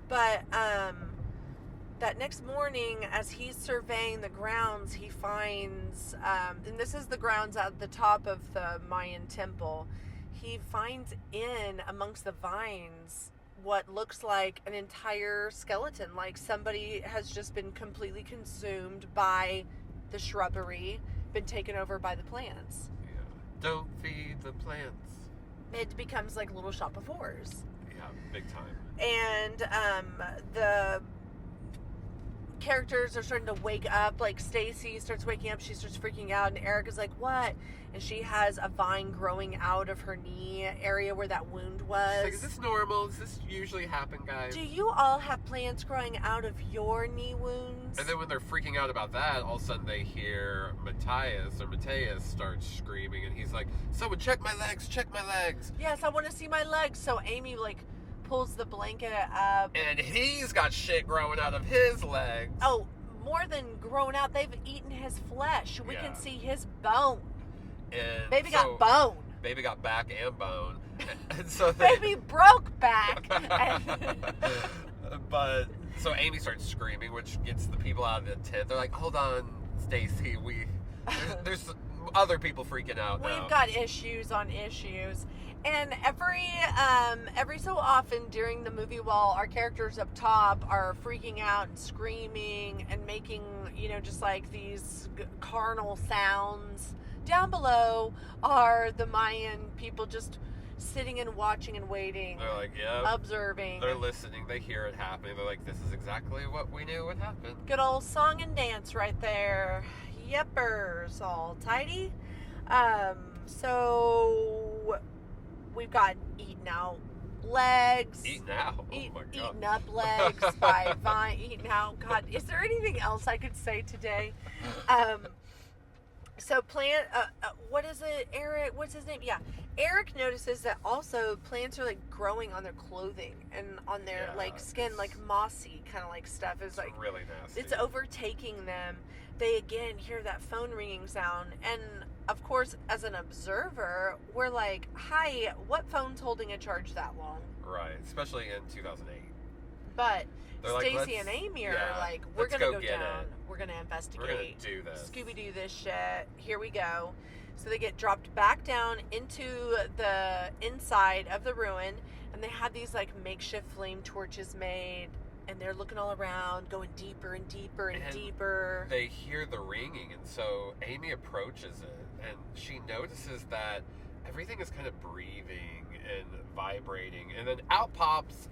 Speaker 2: But that next morning, as he's surveying the grounds, he finds, and this is the grounds at the top of the Mayan temple, he finds in amongst the vines what looks like an entire skeleton, like somebody has just been completely consumed by the shrubbery, been taken over by the plants.
Speaker 1: Yeah. Don't feed the plants.
Speaker 2: It becomes like Little Shop of Horrors.
Speaker 1: Yeah, big time.
Speaker 2: And the characters are starting to wake up. Like Stacy starts waking up, she starts freaking out, and Eric is like, "What?" And she has a vine growing out of her knee area where that wound was.
Speaker 1: She's like, is this normal? Does this usually happen, guys?
Speaker 2: Do you all have plants growing out of your knee wounds?
Speaker 1: And then when they're freaking out about that, all of a sudden they hear Mateus starts screaming, and he's like, "Someone check my legs, check my legs."
Speaker 2: Yes, I want to see my legs. So Amy like pulls the blanket up.
Speaker 1: And he's got shit growing out of his legs.
Speaker 2: Oh, more than grown out, they've eaten his flesh. We
Speaker 1: Yeah.
Speaker 2: can see his bone.
Speaker 1: And
Speaker 2: Baby
Speaker 1: so-
Speaker 2: got bone.
Speaker 1: Baby got back and bone. And so
Speaker 2: Baby broke back.
Speaker 1: But so Amy starts screaming, which gets the people out of the tent. They're like, "Hold on, Stacy, there's other people freaking out now."
Speaker 2: We've got issues on issues. And every so often during the movie, while our characters up top are freaking out and screaming and making, just like these carnal sounds, down below are the Mayan people just sitting and watching and waiting.
Speaker 1: They're like, "Yeah."
Speaker 2: Observing.
Speaker 1: They're listening. They hear it happening. They're like, "This is exactly what we knew would happen."
Speaker 2: Good old song and dance right there. Yeppers, all tidy. So we've got eaten out legs.
Speaker 1: Eating out. Oh my god.
Speaker 2: Eaten up legs by Vine. Eaten out. God, is there anything else I could say today? So what is it? Eric, what's his name? Yeah. Eric notices that also plants are like growing on their clothing and on their like skin, like mossy kind of like stuff. It's like
Speaker 1: really nasty.
Speaker 2: it's overtaking them. They again hear that phone ringing sound, and of course, as an observer, we're like, "Hi, what phone's holding a charge that long?"
Speaker 1: Right, especially in 2008.
Speaker 2: But
Speaker 1: They're like,
Speaker 2: Stacy
Speaker 1: "Let's-
Speaker 2: and Amy are
Speaker 1: yeah,
Speaker 2: like, "We're
Speaker 1: let's
Speaker 2: gonna
Speaker 1: go
Speaker 2: go
Speaker 1: get
Speaker 2: down.
Speaker 1: it.
Speaker 2: We're gonna investigate.
Speaker 1: We're gonna do this.
Speaker 2: Scooby-Doo this shit. Here we go." So they get dropped back down into the inside of the ruin, and they have these like makeshift flame torches made, and they're looking all around, going deeper and deeper and deeper.
Speaker 1: They hear the ringing, and so Amy approaches it, and she notices that everything is kind of breathing and vibrating, and then out pops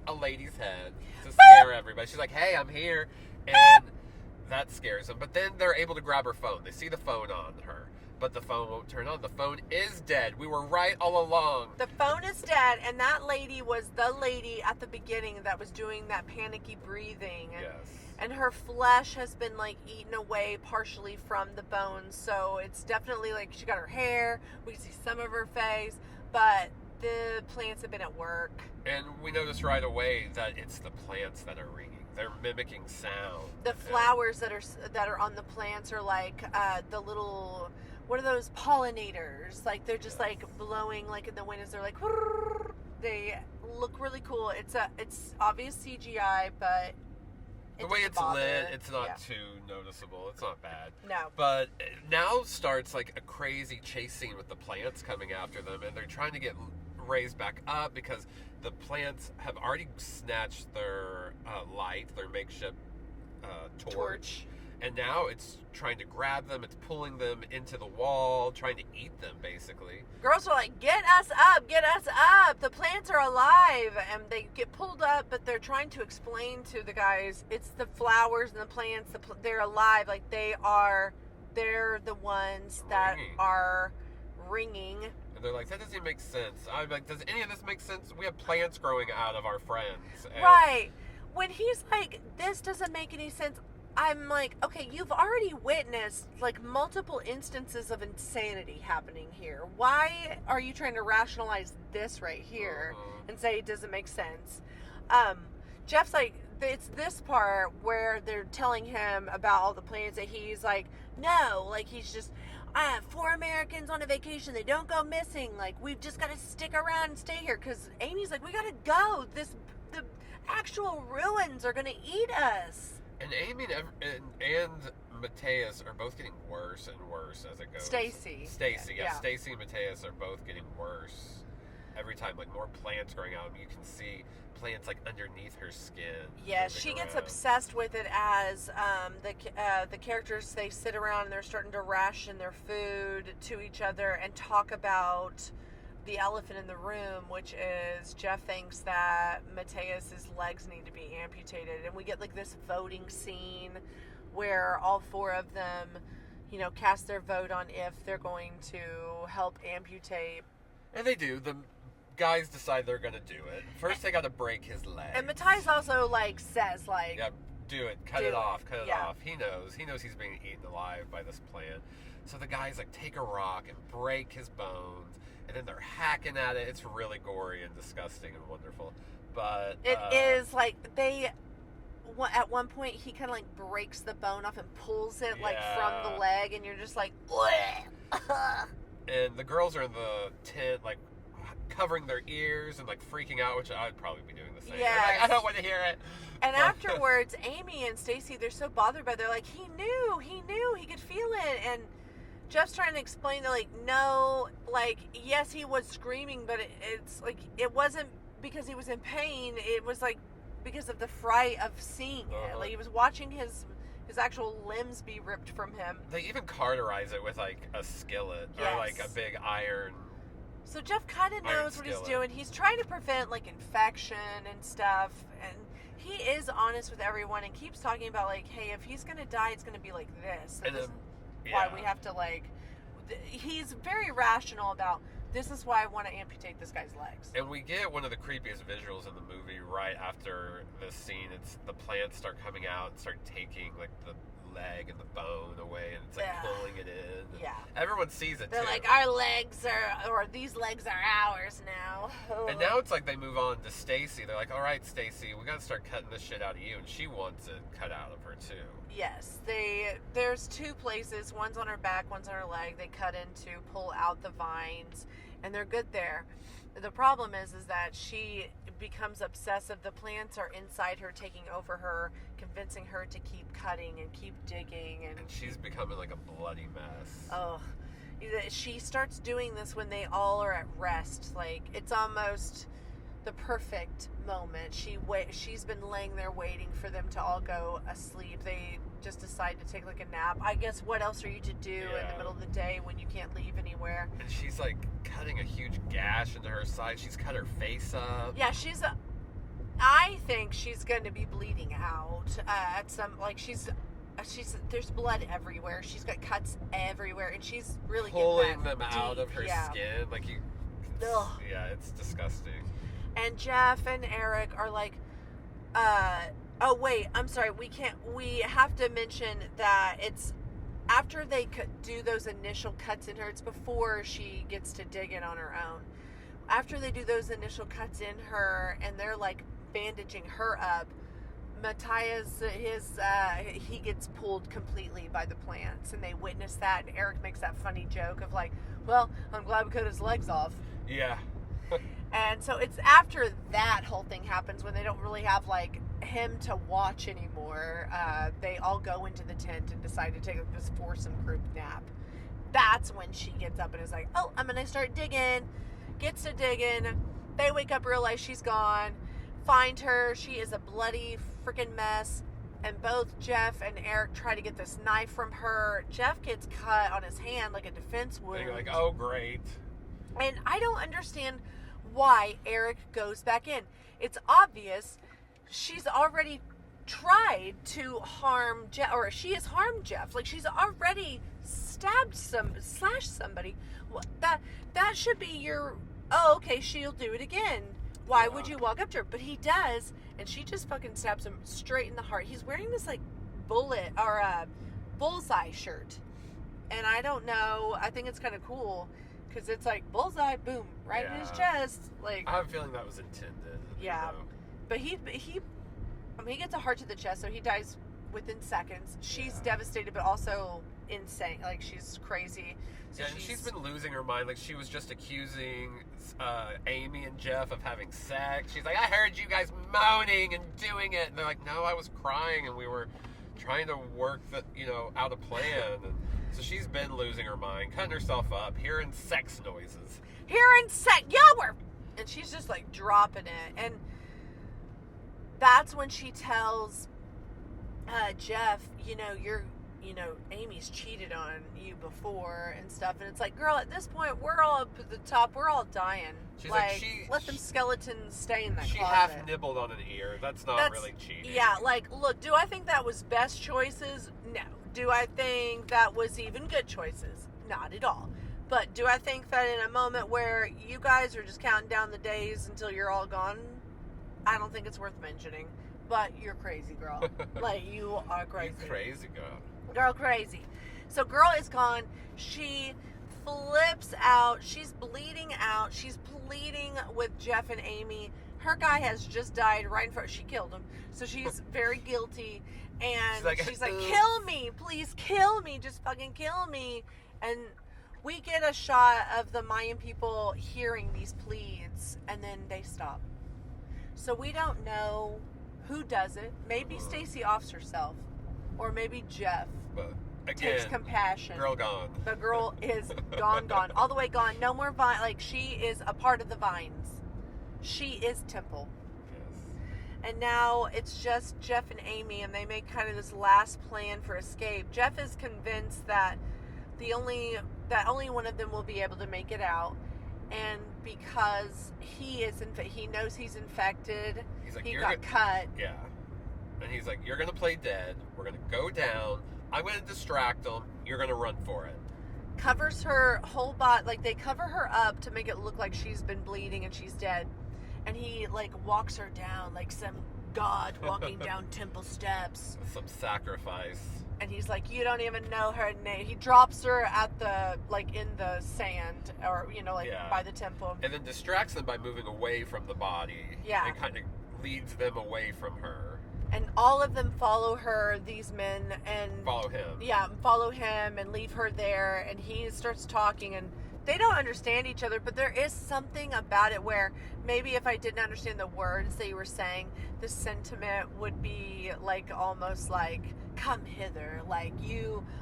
Speaker 1: a lady's head to scare everybody. She's like, "Hey, I'm here," and that scares them. But then they're able to grab her phone. They see the phone on her, but the phone won't turn on. The phone is dead. We were right all along.
Speaker 2: The phone is dead, and that lady was the lady at the beginning that was doing that panicky breathing.
Speaker 1: Yes.
Speaker 2: And her flesh has been like eaten away partially from the bones, so it's definitely like she got her hair. We can see some of her face, but the plants have been at work.
Speaker 1: And we notice right away that it's the plants that are ringing. They're mimicking sound.
Speaker 2: The flowers that are on the plants are like the little, what are those, pollinators? Like they're just like blowing like in the wind as they're like, they look really cool. It's obvious CGI, but
Speaker 1: The way it's lit, it's not too noticeable. It's not bad.
Speaker 2: No.
Speaker 1: But now starts like a crazy chase scene with the plants coming after them, and they're trying to get raised back up because the plants have already snatched their light, their makeshift torch. And now it's trying to grab them, it's pulling them into the wall, trying to eat them, basically.
Speaker 2: Girls are like, "Get us up, get us up. The plants are alive." And they get pulled up, but they're trying to explain to the guys, it's the flowers and the plants, they're alive. Like they're the ones that are ringing.
Speaker 1: And they're like, "That doesn't make sense." I'm like, "Does any of this make sense? We have plants growing out of our friends." And
Speaker 2: Right. When he's like, "This doesn't make any sense," I'm like, okay, you've already witnessed like multiple instances of insanity happening here. Why are you trying to rationalize this right here and say it doesn't make sense? Jeff's like, it's this part where they're telling him about all the plans that he's like, no, like he's just, I have 4 Americans on a vacation. They don't go missing. Like, we've just got to stick around and stay here. Because Amy's like, we got to go. The actual ruins are going to eat us.
Speaker 1: And Amy and Mateus are both getting worse and worse as it goes.
Speaker 2: Stacy, yeah.
Speaker 1: Stacy and Mateus are both getting worse every time. Like more plants growing out. You can see plants like underneath her skin.
Speaker 2: Yeah, she gets obsessed with it as the characters, they sit around and they're starting to ration their food to each other and talk about the elephant in the room, which is Jeff thinks that Mateus's legs need to be amputated, and we get like this voting scene where all four of them, you know, cast their vote on if they're going to help amputate.
Speaker 1: And they do. The guys decide they're going to do it. First, they got to break his leg.
Speaker 2: And Mateus also like says like,
Speaker 1: yeah, do it. Cut
Speaker 2: do
Speaker 1: it off. Cut it
Speaker 2: yeah.
Speaker 1: off. He knows. He knows he's being eaten alive by this plant. So the guys like take a rock and break his bones, and then they're hacking at it. It's really gory and disgusting and wonderful. But
Speaker 2: it is like they. At one point, he kind of like breaks the bone off and pulls it like from the leg, and you're just like,
Speaker 1: and the girls are in the tent, like covering their ears and like freaking out, which I'd probably be doing the same.
Speaker 2: Yes.
Speaker 1: Like, I don't want to hear it.
Speaker 2: And afterwards, Amy and Stacy, they're so bothered by it. They're like, he knew, he could feel it. And Jeff's trying to explain, they're like, no, like, yes, he was screaming, but it's like, it wasn't because he was in pain. It was like because of the fright of seeing it. Like, he was watching his actual limbs be ripped from him.
Speaker 1: They even cauterize it with like a skillet or like a big iron.
Speaker 2: So Jeff kind of knows what he's doing. He's trying to prevent like infection and stuff, and he is honest with everyone and keeps talking about like, hey, if he's gonna die, it's gonna be like this. And this is why we have to like. He's very rational about. This is why I want to amputate this guy's legs.
Speaker 1: And we get one of the creepiest visuals in the movie right after this scene. It's the plants start coming out and start taking like the leg and the bone away, and it's like pulling it in.
Speaker 2: Yeah.
Speaker 1: Everyone sees it.
Speaker 2: They're
Speaker 1: too.
Speaker 2: like, our legs are, or these legs are ours now.
Speaker 1: And now it's like they move on to Stacy. They're like, all right, Stacy, we got to start cutting this shit out of you, and she wants it cut out of her too.
Speaker 2: Yes, there's two places. One's on her back, one's on her leg. They cut in to pull out the vines, and they're good there. The problem is that she becomes obsessive. The plants are inside her, taking over her, convincing her to keep cutting and keep digging. And
Speaker 1: she's becoming like a bloody mess.
Speaker 2: Oh, she starts doing this when they all are at rest. Like, it's almost the perfect moment. She's been laying there waiting for them to all go asleep. They just decide to take like a nap. I guess what else are you to do in the middle of the day when you can't leave anywhere?
Speaker 1: And she's like cutting a huge gash into her side. She's cut her face up.
Speaker 2: Yeah, I think she's going to be bleeding out at some, like she's there's blood everywhere. She's got cuts everywhere, and she's really
Speaker 1: pulling them
Speaker 2: deep
Speaker 1: out of her skin. Like you, yeah, it's disgusting.
Speaker 2: And Jeff and Eric are like, oh wait, I'm sorry, we have to mention that it's after they do those initial cuts in her, it's before she gets to dig in on her own. After they do those initial cuts in her, and they're like bandaging her up, Matthias, he gets pulled completely by the plants, and they witness that, and Eric makes that funny joke of like, well, I'm glad we cut his legs off.
Speaker 1: Yeah.
Speaker 2: And so it's after that whole thing happens, when they don't really have like him to watch anymore, they all go into the tent and decide to take this foursome group nap. That's when she gets up and is like, oh, I'm gonna start digging. Gets to digging. They wake up, realize she's gone, find her. She is a bloody freaking mess, and both Jeff and Eric try to get this knife from her. Jeff gets cut on his hand like a defense wound.
Speaker 1: And you're like, oh great.
Speaker 2: And I don't understand why Eric goes back in. It's obvious she's already tried to harm Jeff, or she has harmed Jeff. Like, she's already slashed somebody. That should be your, oh, okay, she'll do it again. Why would you walk up to her? But he does, and she just fucking stabs him straight in the heart. He's wearing this like bullet or bullseye shirt, and I don't know. I think it's kind of cool because it's like bullseye, boom, right in his chest. Like,
Speaker 1: I have a feeling that was intended.
Speaker 2: Yeah, but he gets a heart to the chest, so he dies within seconds. She's devastated, but also insane. Like, she's crazy. So
Speaker 1: yeah, and she's been losing her mind. Like, she was just accusing Amy and Jeff of having sex. She's like, I heard you guys moaning and doing it. And they're like, no, I was crying, and we were trying to work out a plan. And so she's been losing her mind, cutting herself up, hearing sex noises. And she's just like dropping it. And that's when she tells Jeff,
Speaker 2: you know, Amy's cheated on you before and stuff. And it's like, girl, at this point, we're all up at the top. We're all dying.
Speaker 1: She's like,
Speaker 2: let them skeletons stay in that
Speaker 1: She
Speaker 2: closet.
Speaker 1: half nibbled on an ear. That's really cheating.
Speaker 2: Yeah, like, look, do I think that was best choices? No. Do I think that was even good choices? Not at all. But do I think that in a moment where you guys are just counting down the days until you're all gone, I don't think it's worth mentioning. But you're crazy, girl. Like, you are crazy.
Speaker 1: You crazy girl.
Speaker 2: Girl crazy. So girl is gone. She flips out. She's bleeding out. She's pleading with Jeff and Amy. Her guy has just died right in front. She killed him. So she's very guilty. And she's like, kill me. Please kill me. Just fucking kill me. And we get a shot of the Mayan people hearing these pleads. And then they stop. So we don't know who does it. Maybe Stacy offs herself. Or maybe Jeff
Speaker 1: But again,
Speaker 2: takes compassion.
Speaker 1: girl gone.
Speaker 2: The girl is gone. All the way gone. No more vine. Like, she is a part of the vines. She is Temple.
Speaker 1: Yes.
Speaker 2: And now it's just Jeff and Amy, and they make kind of this last plan for escape. Jeff is convinced that only one of them will be able to make it out. And because he knows he's infected,
Speaker 1: He's like,
Speaker 2: he got cut.
Speaker 1: Yeah. And he's like, you're going to play dead. We're going to go down. I'm going to distract them. You're going to run for it.
Speaker 2: Covers her whole body. Like, they cover her up to make it look like she's been bleeding and she's dead. And he, like, walks her down like some god walking down temple steps.
Speaker 1: Some sacrifice.
Speaker 2: And he's like, you don't even know her name. He drops her at in the sand, or, you know, by the temple.
Speaker 1: And then distracts them by moving away from the body.
Speaker 2: Yeah.
Speaker 1: And kind of leads them away from her.
Speaker 2: And all of them follow her, these men, and
Speaker 1: Follow him.
Speaker 2: Yeah, follow him and leave her there. And he starts talking, and they don't understand each other, but there is something about it where maybe if I didn't understand the words that you were saying, the sentiment would be like almost like, come hither, like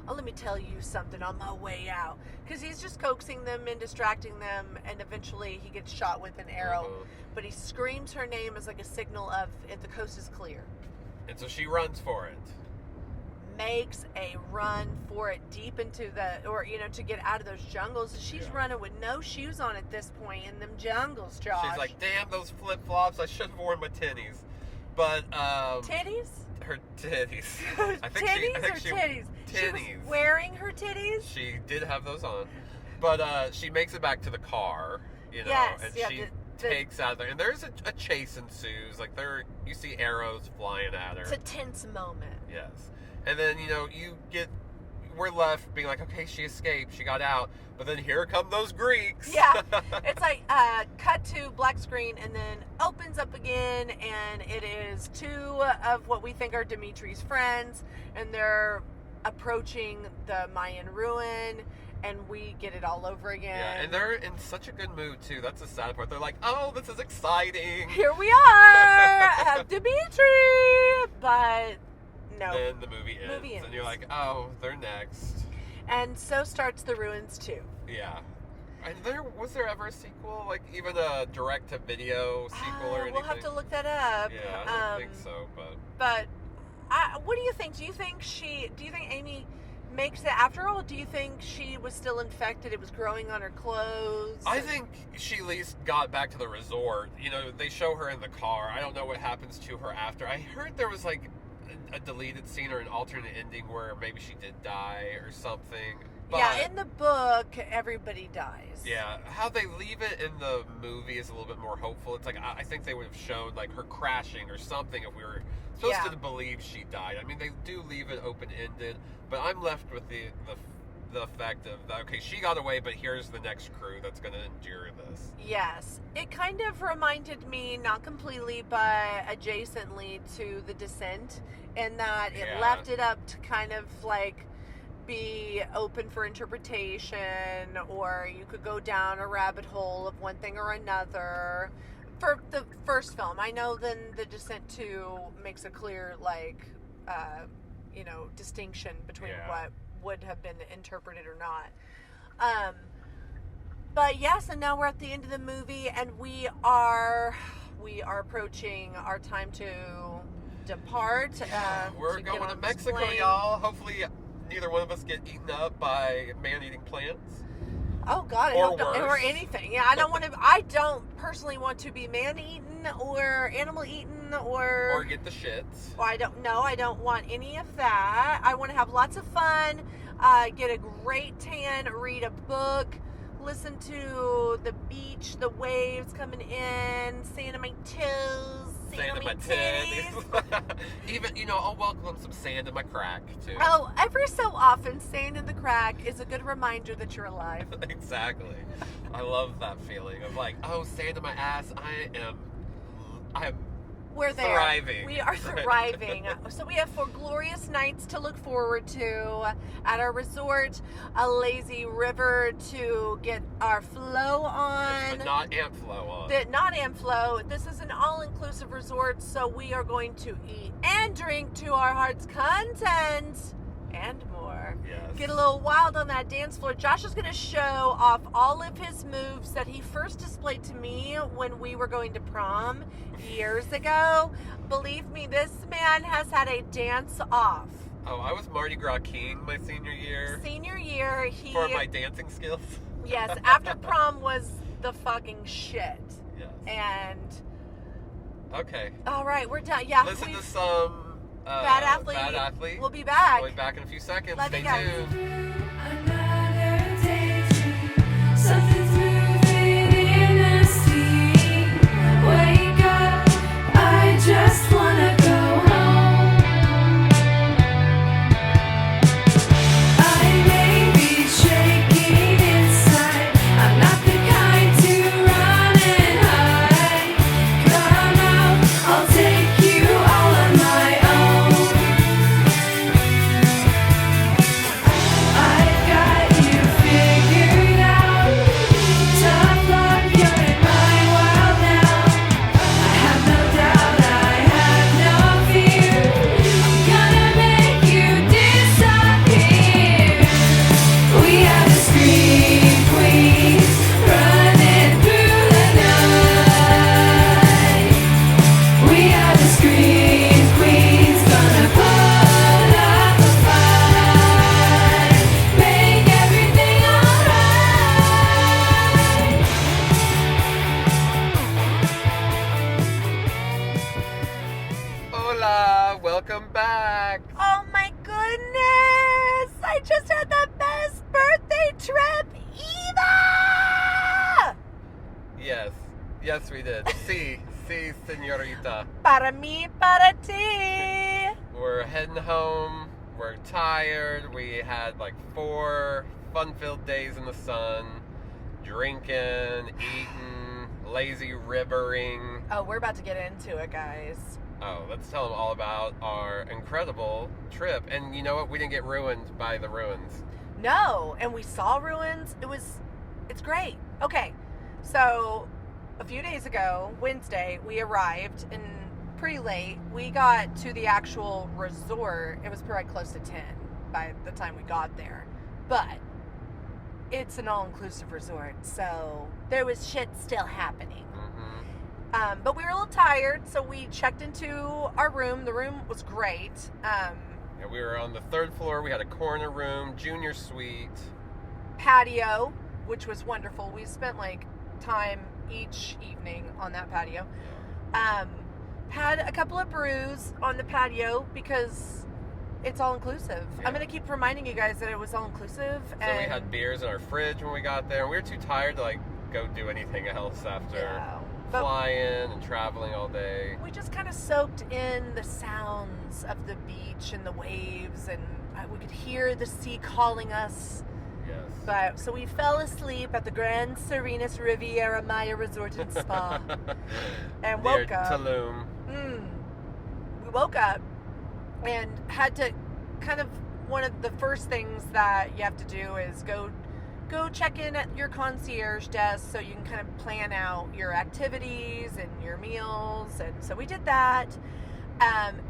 Speaker 2: let me tell you something on my way out. Because he's just coaxing them and distracting them, and eventually he gets shot with an arrow. But he screams her name as like a signal of if the coast is clear.
Speaker 1: And so she runs for it.
Speaker 2: Makes a run for it deep into to get out of those jungles. She's running with no shoes on at this point in them jungles, Josh.
Speaker 1: She's like, damn those flip-flops. I should have worn my tinnies. But,
Speaker 2: titties?
Speaker 1: Her titties.
Speaker 2: Titties. She was wearing her titties?
Speaker 1: She did have those on. But she makes it back to the car,
Speaker 2: Yes,
Speaker 1: and
Speaker 2: yeah,
Speaker 1: she takes out there. And there's a chase ensues. Like, you see arrows flying at her.
Speaker 2: It's a tense moment.
Speaker 1: Yes. And then, we're left being like, okay, she escaped, she got out, but then here come those Greeks.
Speaker 2: Yeah. It's like, cut to black screen and then opens up again, and it is two of what we think are Dimitri's friends, and they're approaching the Mayan ruin, and we get it all over again.
Speaker 1: Yeah, and they're in such a good mood, too. That's the sad part. They're like, oh, this is exciting.
Speaker 2: Here we are at Dimitri! But no.
Speaker 1: Then the movie ends. And you're like, oh, they're next.
Speaker 2: And so starts The Ruins 2.
Speaker 1: Yeah. And was there ever a sequel? Like, even a direct-to-video sequel or anything?
Speaker 2: We'll have to look that up.
Speaker 1: Yeah, I don't think so, but...
Speaker 2: But, what do you think? Do you think Amy makes it after all? Do you think she was still infected? It was growing on her clothes?
Speaker 1: I think she at least got back to the resort. They show her in the car. I don't know what happens to her after. I heard there was, like, a deleted scene or an alternate ending where maybe she did die or something. But,
Speaker 2: yeah, in the book, everybody dies.
Speaker 1: Yeah, how they leave it in the movie is a little bit more hopeful. It's like, I think they would have shown, like, her crashing or something if we were supposed to believe she died. I mean, they do leave it open-ended, but I'm left with the effect of, okay, she got away, but here's the next crew that's going to endure this.
Speaker 2: Yes. It kind of reminded me, not completely, but adjacently to The Descent, in that it left it up to kind of, like, be open for interpretation, or you could go down a rabbit hole of one thing or another. For the first film, I know then The Descent 2 makes a clear, like, distinction between what would have been interpreted or not. But yes, and now we're at the end of the movie, and we are approaching our time to depart.
Speaker 1: We're going to Mexico, y'all. Hopefully neither one of us get eaten up by man-eating plants.
Speaker 2: Oh God, I
Speaker 1: Or
Speaker 2: hope not, or
Speaker 1: worse.
Speaker 2: anything. Yeah, I don't want to. I don't personally want to be man-eaten or animal-eaten
Speaker 1: Or get the shits.
Speaker 2: I don't know. I don't want any of that. I want to have lots of fun, get a great tan, read a book, listen to the beach, the waves coming in, sand on my toes, sand on my titties.
Speaker 1: Even, I'll welcome some sand in my crack, too.
Speaker 2: Oh, every so often, sand in the crack is a good reminder that you're alive.
Speaker 1: Exactly. I love that feeling of like, oh, sand in my ass. I am
Speaker 2: We're there.
Speaker 1: thriving.
Speaker 2: We are thriving. So we have 4 glorious nights to look forward to at our resort, a lazy river to get our flow on.
Speaker 1: But not ant flow on.
Speaker 2: Not Amflow. This is an all-inclusive resort, so we are going to eat and drink to our heart's content and more.
Speaker 1: Yes.
Speaker 2: Get a little wild on that dance floor. Josh is going to show off all of his moves that he first displayed to me when we were going to prom years ago. Believe me, this man has had a dance off.
Speaker 1: Oh, I was Mardi Gras King my senior year.
Speaker 2: Senior year, he...
Speaker 1: For my dancing skills.
Speaker 2: Yes, after prom was the fucking shit.
Speaker 1: Yes.
Speaker 2: And...
Speaker 1: Okay.
Speaker 2: All right, we're done. Yeah,
Speaker 1: Listen
Speaker 2: we've-
Speaker 1: to some
Speaker 2: Bad Athlete.
Speaker 1: Bad Athlete.
Speaker 2: We'll be back.
Speaker 1: We'll be back in a few seconds.
Speaker 2: Love
Speaker 1: Stay
Speaker 2: you guys.
Speaker 1: tuned.
Speaker 3: Another daydream, something's moving in the sea. Wake up, I just wanna go home. I may be shaking inside. I'm not the kind to run and hide. Come out, I'll take you all on my own. I've got you figured out. Tough luck, you're in my world now. I have no doubt, I have no fear. I'm gonna make you disappear. We are the scream queens, running through the night. We are the scream queens, gonna put up a fight, make everything alright.
Speaker 1: Hola, welcome back.
Speaker 2: Oh my goodness! I just had the best birthday trip ever!
Speaker 1: Yes, we did. Si, señorita.
Speaker 2: Para mí, para ti.
Speaker 1: We're heading home. We're tired. We had like 4 fun-filled days in the sun, drinking, eating, lazy rivering.
Speaker 2: Oh, we're about to get into it, guys.
Speaker 1: Oh, let's tell them all about our incredible trip. And you know what? We didn't get ruined by the ruins.
Speaker 2: No, and we saw ruins. It's great. Okay, so a few days ago, Wednesday, we arrived and pretty late. We got to the actual resort. It was probably close to 10 by the time we got there. But it's an all-inclusive resort, so there was shit still happening.
Speaker 1: Mm-hmm.
Speaker 2: But we were a little tired, so we checked into our room. The room was great.
Speaker 1: Yeah, we were on the 3rd floor. We had a corner room, junior suite.
Speaker 2: Patio, which was wonderful. We spent like time each evening on that patio. Had a couple of brews on the patio because it's all inclusive.
Speaker 1: Yeah.
Speaker 2: I'm gonna keep reminding you guys that it was all inclusive.
Speaker 1: So
Speaker 2: And
Speaker 1: we had beers in our fridge when we got there. We were too tired to like go do anything else after
Speaker 2: Yeah. But
Speaker 1: flying and traveling all day.
Speaker 2: we just kind of soaked in the sounds of the beach and the waves, and we could hear the sea calling us.
Speaker 1: Yes.
Speaker 2: But so we fell asleep at the Grand Serenus Riviera Maya Resort and Spa, and
Speaker 1: Near
Speaker 2: woke up.
Speaker 1: Tulum.
Speaker 2: We woke up and had to kind of, one of the first things that you have to do is go check in at your concierge desk so you can kind of plan out your activities and your meals. And so we did that, and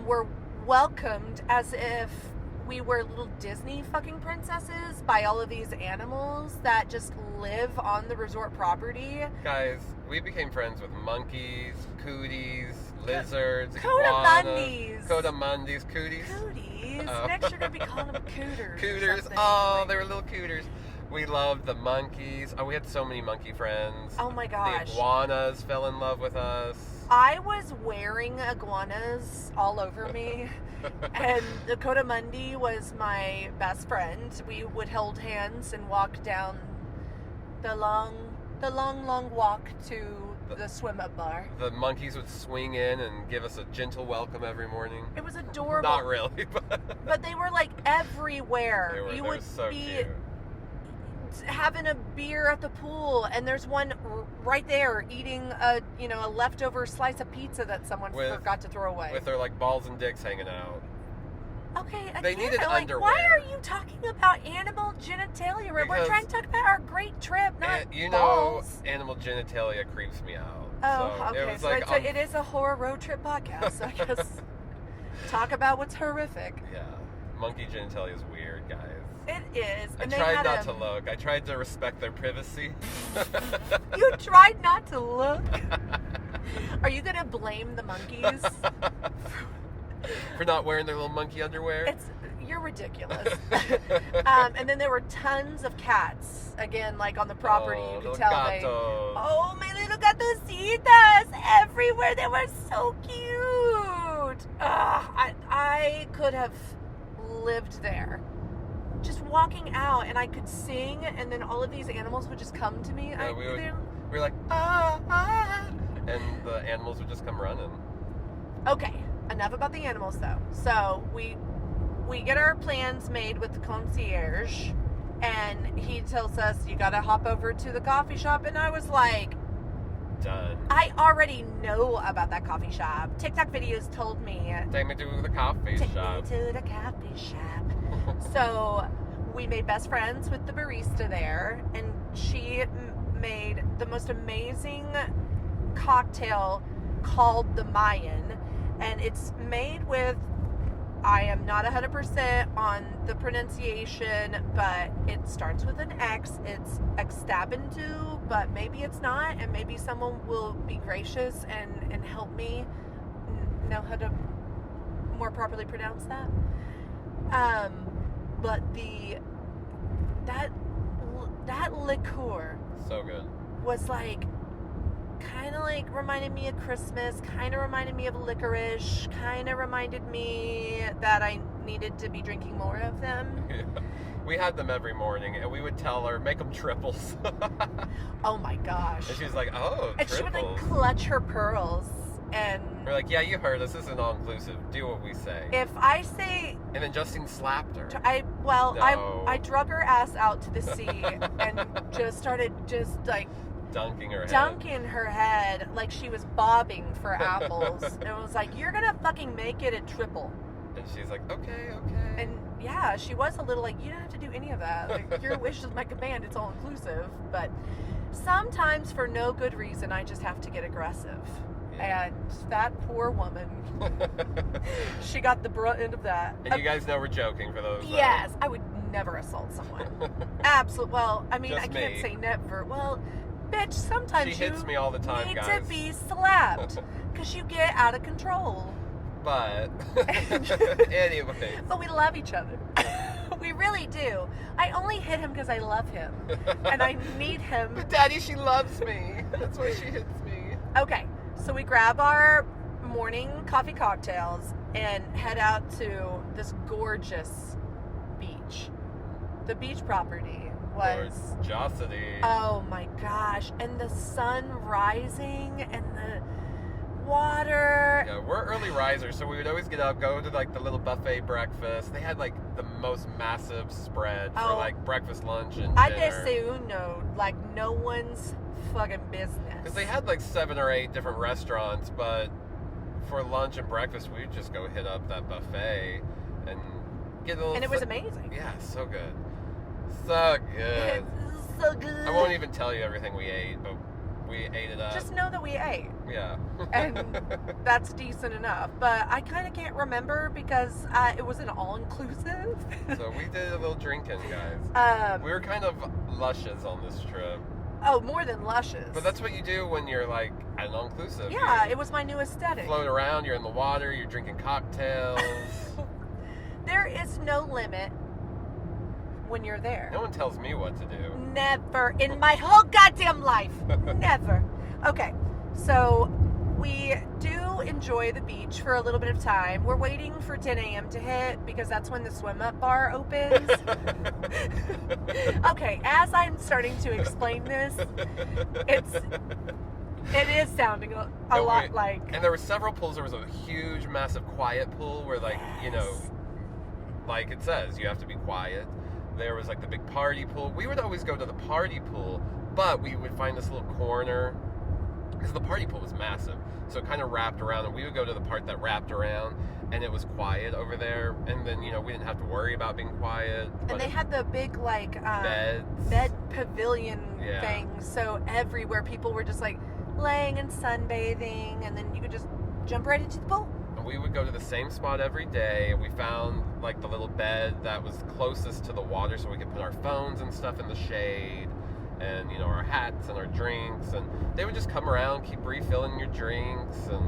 Speaker 2: we're welcomed as if we were little Disney fucking princesses by all of these animals that just live on the resort property.
Speaker 1: Guys, we became friends with monkeys, cooties, lizards,
Speaker 2: Coatimundis.
Speaker 1: Coatimundis, cooties.
Speaker 2: Cooties.
Speaker 1: Oh.
Speaker 2: Next, you're gonna be calling them cooters. or
Speaker 1: Cooters.
Speaker 2: something.
Speaker 1: Oh, they were little cooters. We loved the monkeys. Oh, we had so many monkey friends.
Speaker 2: Oh my gosh.
Speaker 1: The iguanas fell in love with us.
Speaker 2: I was wearing iguanas all over me, and the Coatimundi was my best friend. We would hold hands and walk down the long walk to the swim-up bar.
Speaker 1: The monkeys would swing in and give us a gentle welcome every morning.
Speaker 2: It was adorable.
Speaker 1: Not really,
Speaker 2: But they were like everywhere.
Speaker 1: they
Speaker 2: You
Speaker 1: were
Speaker 2: would
Speaker 1: so
Speaker 2: be
Speaker 1: cute.
Speaker 2: having a beer at the pool, and there's one right there eating a leftover slice of pizza that someone
Speaker 1: With-
Speaker 2: forgot to throw away.
Speaker 1: With their like balls and dicks hanging out.
Speaker 2: Okay, again,
Speaker 1: They needed
Speaker 2: like,
Speaker 1: underwear.
Speaker 2: why are you talking about animal genitalia? We're
Speaker 1: Because-
Speaker 2: trying to talk about our great trip, not
Speaker 1: And, you
Speaker 2: balls.
Speaker 1: know, animal genitalia creeps me out.
Speaker 2: Oh,
Speaker 1: so
Speaker 2: okay.
Speaker 1: It was
Speaker 2: So
Speaker 1: like,
Speaker 2: it is a horror road trip podcast. So I guess talk about what's horrific.
Speaker 1: yeah, monkey genitalia is weird, guys.
Speaker 2: It is.
Speaker 1: I
Speaker 2: And they
Speaker 1: tried
Speaker 2: had
Speaker 1: not to look. I tried to respect their privacy.
Speaker 2: You tried not to look. Are you gonna blame the monkeys?
Speaker 1: For not wearing their little monkey underwear.
Speaker 2: You're ridiculous. And then there were tons of cats. Again, like on the property,
Speaker 1: Oh,
Speaker 2: you could
Speaker 1: little
Speaker 2: tell
Speaker 1: gatos.
Speaker 2: Oh, my little gatositas everywhere. They were so cute. I could have lived there. Just walking out, and I could sing, and then all of these animals would just come to me.
Speaker 1: Yeah, we were like, ah, and the animals would just come running.
Speaker 2: Okay, enough about the animals though. So we get our plans made with the concierge, and he tells us you gotta hop over to the coffee shop, and I was like,
Speaker 1: Done.
Speaker 2: I already know about that coffee shop. TikTok videos told me.
Speaker 1: Take me to the coffee
Speaker 2: Take
Speaker 1: shop.
Speaker 2: me to the coffee shop. So we made best friends with the barista there, and she made the most amazing cocktail called the Mayan, and it's made with, I am not 100% on the pronunciation, but it starts with an X. It's Extabintu, but maybe it's not, and maybe someone will be gracious and help me know how to more properly pronounce that. But that liqueur
Speaker 1: So good.
Speaker 2: was like kind of like reminded me of Christmas, kind of reminded me of licorice, kind of reminded me that I needed to be drinking more of them.
Speaker 1: Yeah. We had them every morning, and we would tell her, make them triples.
Speaker 2: Oh my gosh.
Speaker 1: And she was like, oh,
Speaker 2: And she would like
Speaker 1: triples.
Speaker 2: clutch her pearls, and
Speaker 1: We're like, yeah, you heard us. This isn't all-inclusive. Do what we say.
Speaker 2: if I say
Speaker 1: And then Justine slapped her.
Speaker 2: I
Speaker 1: No.
Speaker 2: drug her ass out to the sea and just started like
Speaker 1: Dunking her head.
Speaker 2: dunking her head like she was bobbing for apples. And it was like, you're gonna fucking make it a triple.
Speaker 1: And she's like, okay.
Speaker 2: And yeah, she was a little like, you don't have to do any of that. Like, your wish is my command. It's all inclusive. But sometimes for no good reason, I just have to get aggressive.
Speaker 1: Yeah.
Speaker 2: And that poor woman, she got the brunt end of that.
Speaker 1: And you guys know we're joking for those.
Speaker 2: Yes, I would never assault someone. Absolutely. Well, I mean,
Speaker 1: Just
Speaker 2: I can't
Speaker 1: me.
Speaker 2: say never. Well, bitch, sometimes
Speaker 1: She hits
Speaker 2: you
Speaker 1: me all the time,
Speaker 2: need
Speaker 1: guys.
Speaker 2: to be slapped because you get out of control.
Speaker 1: But anyway.
Speaker 2: But we love each other. We really do. I only hit him because I love him, and I need him.
Speaker 1: But Daddy, she loves me. That's why she hits me.
Speaker 2: Okay, so we grab our morning coffee cocktails and head out to this gorgeous beach. The beach property was,
Speaker 1: Gorgeosity.
Speaker 2: oh my gosh, and the sun rising and the water.
Speaker 1: Yeah, we're early risers, so we would always get up, go to like the little buffet breakfast. They had like the most massive spread for
Speaker 2: Oh.
Speaker 1: like breakfast, lunch, and
Speaker 2: I
Speaker 1: dinner.
Speaker 2: desayuno like no one's fucking business.
Speaker 1: Because they had like 7 or 8 different restaurants, but for lunch and breakfast, we'd just go hit up that buffet and get a little.
Speaker 2: And it was amazing.
Speaker 1: Yeah, so good, so good.
Speaker 2: It's so good.
Speaker 1: I won't even tell you everything we ate, but we ate it up.
Speaker 2: Just know that we ate.
Speaker 1: Yeah.
Speaker 2: And that's decent enough. But I kind of can't remember because it was an all-inclusive.
Speaker 1: So we did a little drinking, guys. We were kind of luscious on this trip.
Speaker 2: Oh, more than luscious.
Speaker 1: But that's what you do when you're like at an all-inclusive.
Speaker 2: Yeah,
Speaker 1: You
Speaker 2: it was my new aesthetic.
Speaker 1: float around, you're in the water, you're drinking cocktails.
Speaker 2: There is no limit when you're there.
Speaker 1: No one tells me what to do.
Speaker 2: Never in my whole goddamn life. Never. Okay, so we do enjoy the beach for a little bit of time. We're waiting for 10 a.m. to hit because that's when the swim up bar opens. Okay, as I'm starting to explain this, it is sounding a lot like.
Speaker 1: And there were several pools. There was a huge, massive quiet pool where, like, you know, like it says, you have to be quiet. There was like the big party pool. We would always go to the party pool, but we would find this little corner because the party pool was massive. So it kind of wrapped around, and we would go to the part that wrapped around, and it was quiet over there. And then, you know, we didn't have to worry about being quiet.
Speaker 2: And they had the big, like,
Speaker 1: beds.
Speaker 2: bed pavilion thing. So everywhere people were just, like, laying and sunbathing, and then you could just jump right into the pool.
Speaker 1: And we would go to the same spot every day. We found, like, the little bed that was closest to the water so we could put our phones and stuff in the shade. And, you know, our hats and our drinks, and they would just come around, keep refilling your drinks, and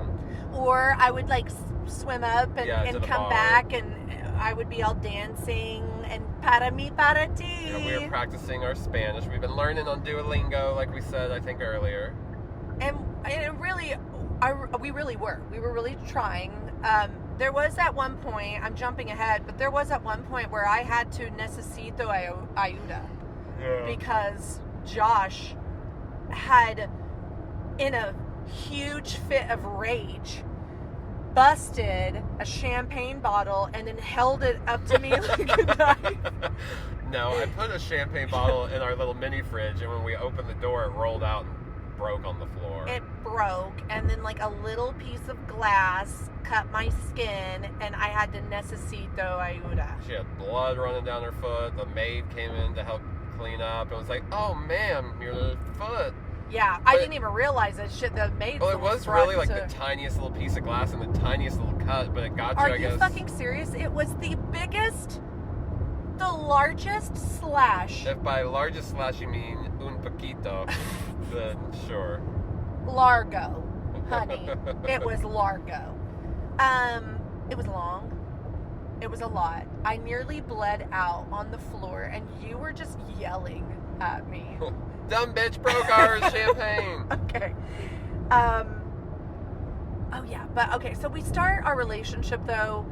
Speaker 2: or I would like swim up and come
Speaker 1: bar.
Speaker 2: back, and I would be all dancing and para mi para ti.
Speaker 1: You know, we were practicing our Spanish. We've been learning on Duolingo, like we said, I think earlier.
Speaker 2: And it really, we really were. We were really trying. There was at one point, I'm jumping ahead, but there was at one point where I had to necesito ayuda because Josh had, in a huge fit of rage, busted a champagne bottle and then held it up to me like a knife.
Speaker 1: No, I put a champagne bottle in our little mini fridge, and when we opened the door, it rolled out and broke on the floor.
Speaker 2: It broke, and then like a little piece of glass cut my skin, and I had to necesito ayuda.
Speaker 1: She had blood running down her foot. The maid came in to help clean up. It was like, oh, ma'am, your foot.
Speaker 2: Yeah, I didn't even realize it. Shit, the maid.
Speaker 1: Well, it was really like the tiniest little piece of glass and the tiniest little cut, but it got you, I guess.
Speaker 2: Are you fucking serious? It was the largest slash.
Speaker 1: If by largest slash you mean un poquito, then sure.
Speaker 2: Largo, honey. It was largo. It was long. It was a lot. I nearly bled out on the floor, and you were just yelling at me.
Speaker 1: Dumb bitch broke our champagne.
Speaker 2: Okay. Oh yeah, but okay. So we start our relationship though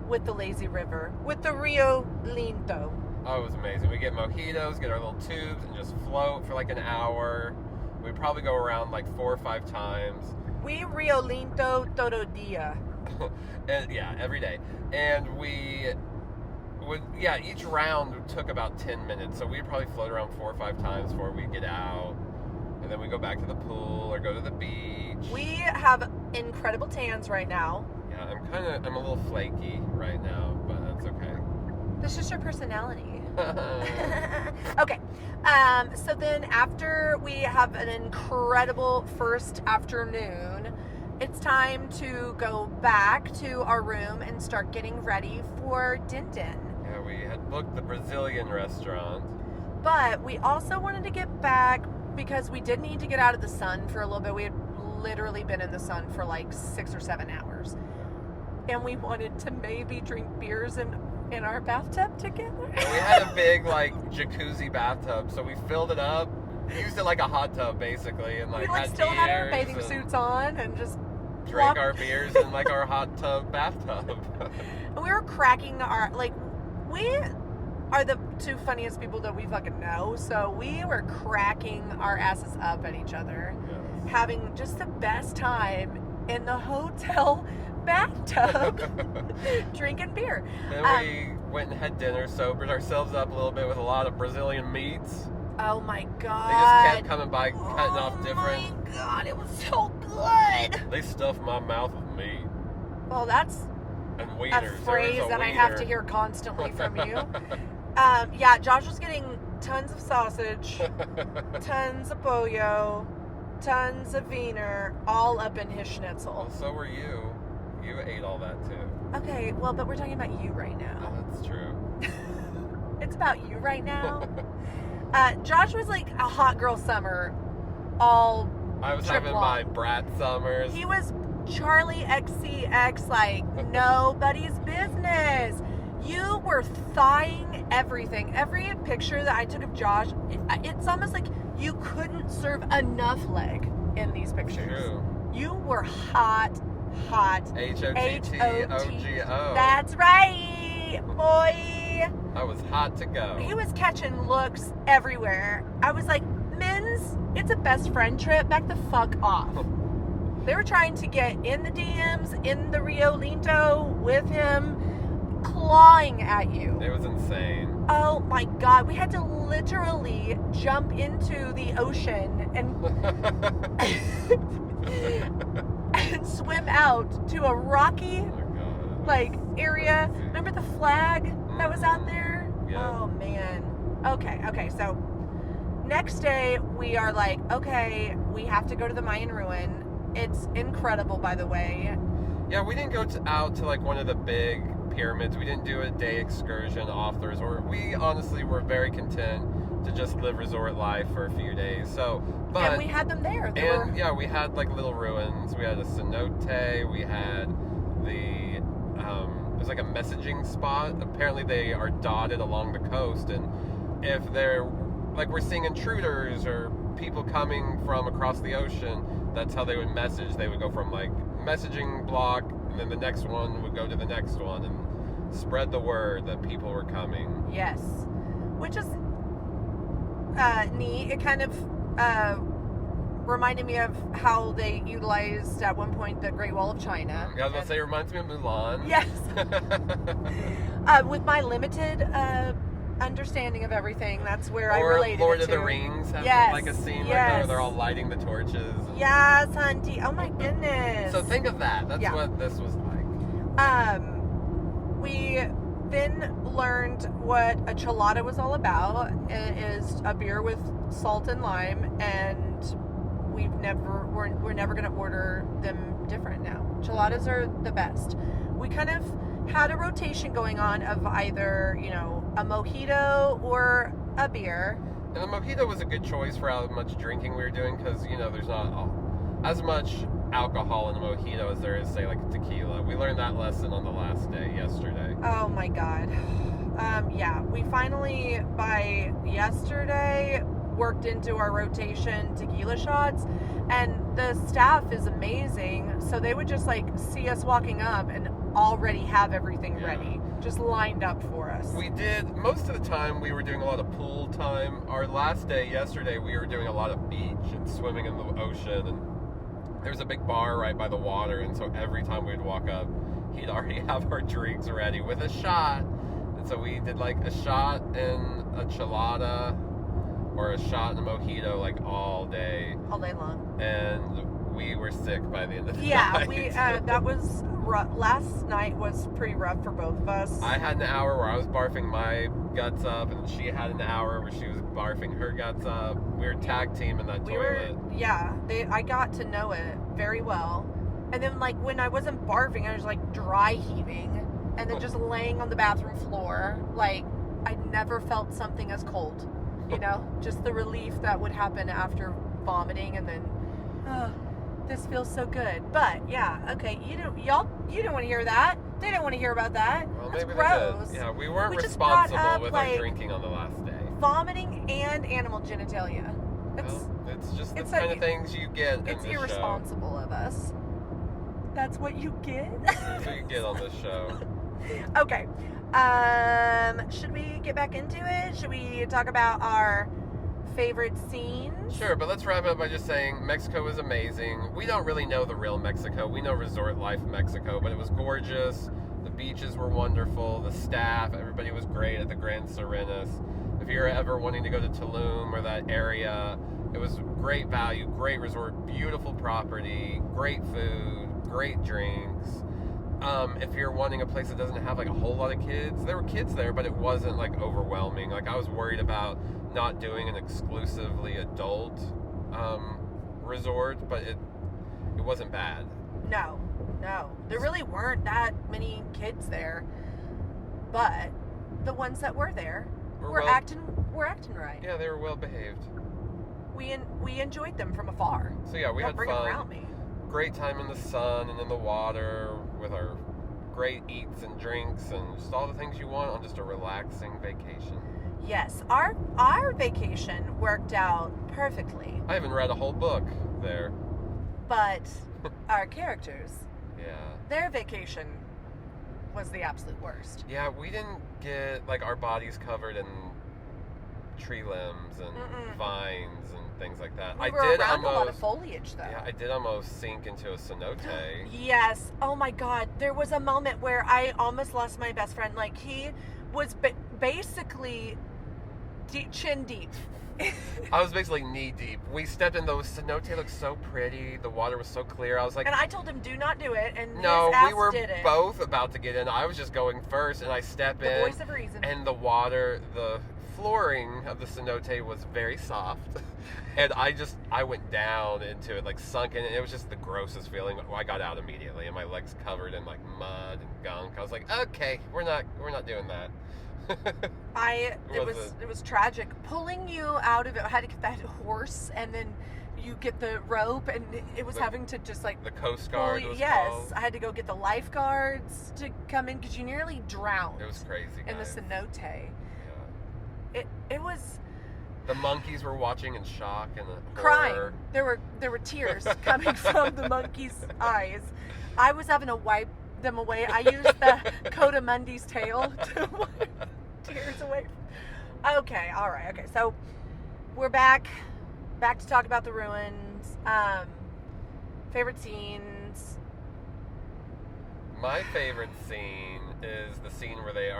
Speaker 2: with the lazy river, with the Rio Linto.
Speaker 1: Oh, it was amazing. We get mojitos, get our little tubes, and just float for like an hour. We'd probably go around like 4 or 5 times.
Speaker 2: We Rio Linto todo dia.
Speaker 1: And yeah, every day. And we would, each round took about 10 minutes. So we'd probably float around 4 or 5 times before we get out. And then we go back to the pool or go to the beach.
Speaker 2: We have incredible tans right now.
Speaker 1: Yeah, I'm a little flaky right now, but that's okay.
Speaker 2: That's just your personality. Okay. So then after we have an incredible first afternoon, it's time to go back to our room and start getting ready for Din Din.
Speaker 1: Yeah, we had booked the Brazilian restaurant.
Speaker 2: But we also wanted to get back because we did need to get out of the sun for a little bit. We had literally been in the sun for like 6 or 7 hours. And we wanted to maybe drink beers in our bathtub together.
Speaker 1: And we had a big like jacuzzi bathtub, so we filled it up, used it like a hot tub basically, and like
Speaker 2: we still had our bathing suits on and just
Speaker 1: drank our beers in like our hot tub bathtub.
Speaker 2: And we were cracking our, like, we are the 2 funniest people that we fucking know, so we were cracking our asses up at each other, having just the best time in the hotel bathtub drinking beer.
Speaker 1: Then we went and had dinner, sobered ourselves up a little bit with a lot of Brazilian meats.
Speaker 2: Oh my god.
Speaker 1: They just kept coming by, cutting off different.
Speaker 2: Oh my god, it was so good.
Speaker 1: They stuffed my mouth with meat.
Speaker 2: Well, that's
Speaker 1: and wieners.
Speaker 2: a phrase that I have to hear constantly from you. Yeah, Josh was getting tons of sausage, tons of pollo, tons of wiener, all up in his schnitzel.
Speaker 1: Well, so were you. You ate all that too.
Speaker 2: Okay, well, but we're talking about you right now.
Speaker 1: Oh, that's true.
Speaker 2: It's about you right now. Josh was like a hot girl summer all
Speaker 1: I was
Speaker 2: trip
Speaker 1: having
Speaker 2: long.
Speaker 1: my brat summers.
Speaker 2: He was Charlie XCX, like nobody's business. You were thawing everything. Every picture that I took of Josh, it's almost like you couldn't serve enough leg in these pictures.
Speaker 1: True.
Speaker 2: You were hot.
Speaker 1: HOTTOGO.
Speaker 2: That's right, boy.
Speaker 1: I was hot to go.
Speaker 2: He was catching looks everywhere. I was like, Men's, it's a best friend trip. Back the fuck off. They were trying to get in the DMs, in the Rio Linto with him, clawing at you.
Speaker 1: It was insane.
Speaker 2: Oh my God. We had to literally jump into the ocean and and swim out to a rocky
Speaker 1: Oh my God.
Speaker 2: like area. Remember the flag that was out there?
Speaker 1: Yeah.
Speaker 2: Oh man. Okay, so next day we are like, okay, we have to go to the Mayan Ruin. It's incredible, by the way.
Speaker 1: Yeah, we didn't go out to like one of the big pyramids. We didn't do a day excursion off the resort. We honestly were very content to just live resort life for a few days. So, but
Speaker 2: And we had them there. They
Speaker 1: and
Speaker 2: were,
Speaker 1: yeah, we had like little ruins. We had a cenote. We had the there's like a messaging spot. Apparently, they are dotted along the coast, and if they're like we're seeing intruders or people coming from across the ocean, that's how they would message. They would go from like messaging block, and then the next one would go to the next one, and spread the word that people were coming.
Speaker 2: yes. Which is neat. It kind of reminded me of how they utilized at one point the Great Wall of China.
Speaker 1: I was about to say, it reminds me of Mulan.
Speaker 2: Yes. With my limited understanding of everything, that's where I
Speaker 1: Or
Speaker 2: related
Speaker 1: Lord
Speaker 2: it
Speaker 1: of
Speaker 2: to.
Speaker 1: the Rings has
Speaker 2: Yes,
Speaker 1: like a scene like
Speaker 2: yes.
Speaker 1: that where they're all lighting the torches.
Speaker 2: Yes, hunty. Oh my goodness.
Speaker 1: So think of that. That's
Speaker 2: Yeah.
Speaker 1: what this was like.
Speaker 2: We then learned what a chelada was all about. It is a beer with salt and lime, and we're never going to order them different now. Cheladas are the best. We kind of had a rotation going on of either, a mojito or a beer.
Speaker 1: And the mojito was a good choice for how much drinking we were doing because, there's not as much alcohol in a mojito as there is, say, like tequila. We learned that lesson on the last day, yesterday.
Speaker 2: Oh my God. Yeah, we finally, by yesterday, worked into our rotation tequila shots, and the staff is amazing. So they would just like see us walking up and already have everything
Speaker 1: Yeah.
Speaker 2: ready, just lined up for us.
Speaker 1: We did, most of the time, we were doing a lot of pool time. Our last day, yesterday, we were doing a lot of beach and swimming in the ocean, and there was a big bar right by the water, and so every time we'd walk up, he'd already have our drinks ready with a shot. And so we did like a shot and a chelada or a shot and a mojito like all day,
Speaker 2: all day long.
Speaker 1: and we were sick by the end of the
Speaker 2: Yeah,
Speaker 1: night.
Speaker 2: we that was rough. Last night was pretty rough for both of us.
Speaker 1: I had an hour where I was barfing my guts up, and she had an hour where she was barfing her guts up. We were tag team in that toilet.
Speaker 2: I got to know it very well. And then like when I wasn't barfing, I was like dry heaving and then just laying on the bathroom floor. Like I never felt something as cold. Just the relief that would happen after vomiting, and then this feels so good. But yeah, okay, you didn't want to hear that. They didn't want to hear about that.
Speaker 1: Well,
Speaker 2: That's
Speaker 1: maybe
Speaker 2: gross.
Speaker 1: they did. Yeah, we weren't
Speaker 2: We just brought
Speaker 1: responsible
Speaker 2: up,
Speaker 1: with
Speaker 2: like,
Speaker 1: our drinking on the last day.
Speaker 2: Vomiting and animal genitalia.
Speaker 1: It's just the
Speaker 2: it's
Speaker 1: kind
Speaker 2: like-
Speaker 1: of things you get in
Speaker 2: It's
Speaker 1: this
Speaker 2: irresponsible of us. That's what you get.
Speaker 1: show. That's what you get on this show.
Speaker 2: Okay. Should we get back into it? Should we talk about our favorite scenes?
Speaker 1: Sure, but let's wrap it up by just saying Mexico was amazing. We don't really know the real Mexico. We know resort life Mexico, but it was gorgeous. The beaches were wonderful. The staff, everybody was great at the Grand Serenas. If you're ever wanting to go to Tulum or that area, it was great value, great resort, beautiful property, great food, great drinks. If you're wanting a place that doesn't have like a whole lot of kids, there were kids there, but it wasn't like overwhelming. Like I was worried about not doing an exclusively adult resort, but it wasn't bad.
Speaker 2: No. There really weren't that many kids there. But the ones that were there were acting right.
Speaker 1: Yeah, they were well behaved.
Speaker 2: we enjoyed them from afar.
Speaker 1: So yeah, we
Speaker 2: Don't
Speaker 1: had
Speaker 2: bring them
Speaker 1: fun.
Speaker 2: around me.
Speaker 1: Great time in the sun and in the water with our great eats and drinks and just all the things you want on just a relaxing vacation.
Speaker 2: Yes, our vacation worked out perfectly,
Speaker 1: I haven't read a whole book there.
Speaker 2: but our characters,
Speaker 1: Yeah.
Speaker 2: their vacation was the absolute worst.
Speaker 1: Yeah, we didn't get like our bodies covered in tree limbs and
Speaker 2: Mm-mm.
Speaker 1: vines and things like that.
Speaker 2: We
Speaker 1: I
Speaker 2: were
Speaker 1: did
Speaker 2: around a lot of
Speaker 1: almost
Speaker 2: foliage, though.
Speaker 1: Yeah, I did almost sink into a cenote.
Speaker 2: Yes. Oh my God. There was a moment where I almost lost my best friend. Like, he was basically chin deep.
Speaker 1: I was basically knee deep. We stepped in those cenote looked so pretty. The water was so clear. I was like,
Speaker 2: And I told him, do not do it. And
Speaker 1: no,
Speaker 2: his ass
Speaker 1: we were
Speaker 2: did it.
Speaker 1: both about to get in. I was just going first, and I step
Speaker 2: The
Speaker 1: in,
Speaker 2: voice of reason.
Speaker 1: and the water, the flooring of the cenote was very soft, and I went down into it, like sunk in, and it was just the grossest feeling. I got out immediately, and my legs covered in like mud and gunk. I was like, okay, we're not doing that.
Speaker 2: It was tragic. Pulling you out of it, I had to get that horse, and then you get the rope, and it was having to just like
Speaker 1: The Coast
Speaker 2: pull
Speaker 1: Guard
Speaker 2: you.
Speaker 1: was
Speaker 2: Yes,
Speaker 1: called.
Speaker 2: I had to go get the lifeguards to come in because you nearly drowned
Speaker 1: It was crazy,
Speaker 2: in the
Speaker 1: guys.
Speaker 2: cenote.
Speaker 1: Yeah.
Speaker 2: It was
Speaker 1: The monkeys were watching in shock and
Speaker 2: crying.
Speaker 1: horror.
Speaker 2: There were tears coming from the monkey's eyes. I was having to wipe them away. I used the Codamundi's tail to wipe tears away. Okay, all right. Okay, so we're back to talk about the ruins. Favorite scenes.
Speaker 1: My favorite scene is the scene where they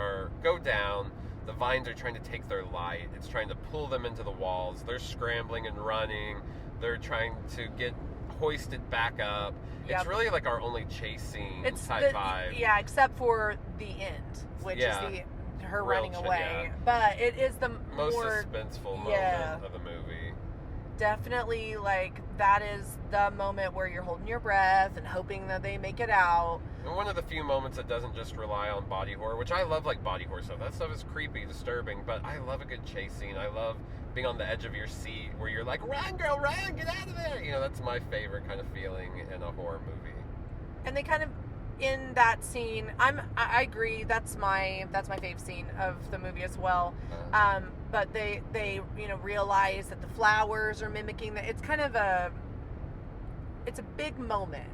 Speaker 1: go down. The vines are trying to take their light. It's trying to pull them into the walls. They're scrambling and running. They're trying to get hoisted back up.
Speaker 2: Yep.
Speaker 1: It's really like our only chase scene
Speaker 2: It's
Speaker 1: type vibe.
Speaker 2: yeah, except for the end, which
Speaker 1: Yeah.
Speaker 2: is her
Speaker 1: Real
Speaker 2: running away.
Speaker 1: yeah.
Speaker 2: But it is the
Speaker 1: Most
Speaker 2: more
Speaker 1: suspenseful
Speaker 2: yeah.
Speaker 1: moment of the movie.
Speaker 2: definitely like that is the moment where you're holding your breath and hoping that they make it out.
Speaker 1: And one of the few moments that doesn't just rely on body horror, which I love, like body horror stuff. That stuff is creepy, disturbing, but I love a good chase scene. I love being on the edge of your seat where you're like, run, girl, run, get out of there. You know, that's my favorite kind of feeling in a horror movie.
Speaker 2: And they kind of in that scene, I agree. That's my fave scene of the movie as well. But they realize that the flowers are mimicking that. It's kind of it's a big moment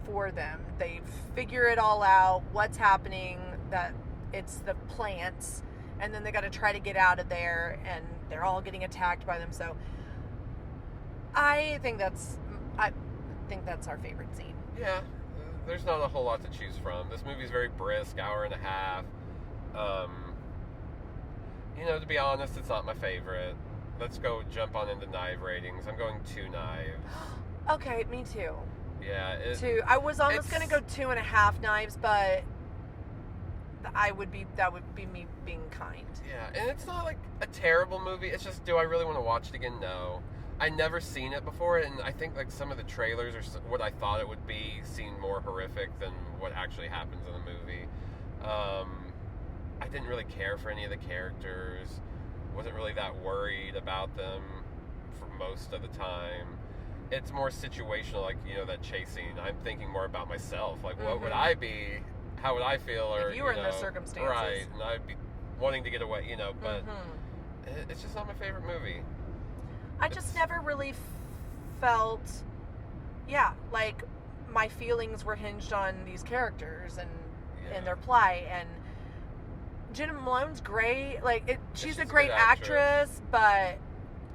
Speaker 2: for them. They figure it all out, what's happening, that it's the plants, and then they got to try to get out of there, and they're all getting attacked by them. So I think that's our favorite scene.
Speaker 1: Yeah, there's not a whole lot to choose from. This movie's very brisk, hour and a half. To be honest, it's not my favorite. Let's go jump on into knife ratings. I'm going 2 knives.
Speaker 2: Okay, me too.
Speaker 1: Yeah,
Speaker 2: I was almost
Speaker 1: it's-
Speaker 2: gonna go 2.5 knives, but that would be me being kind.
Speaker 1: Yeah, and it's not like a terrible movie. It's just, do I really want to watch it again? No. I never seen it before, and I think like some of the trailers or what I thought it would be seemed more horrific than what actually happens in the movie. I didn't really care for any of the characters. Wasn't really that worried about them for most of the time. It's more situational, like, that chase scene. I'm thinking more about myself. Like, what would I be? How would I feel? Or
Speaker 2: If you were in those circumstances.
Speaker 1: Right, and I'd be wanting to get away, but
Speaker 2: Mhm.
Speaker 1: it's just not my favorite movie.
Speaker 2: I just never really felt, like my feelings were hinged on these characters and
Speaker 1: Yeah.
Speaker 2: their plight. And Jenna Malone's great. Like, she's
Speaker 1: she's
Speaker 2: a
Speaker 1: a
Speaker 2: great
Speaker 1: good actress.
Speaker 2: actress, but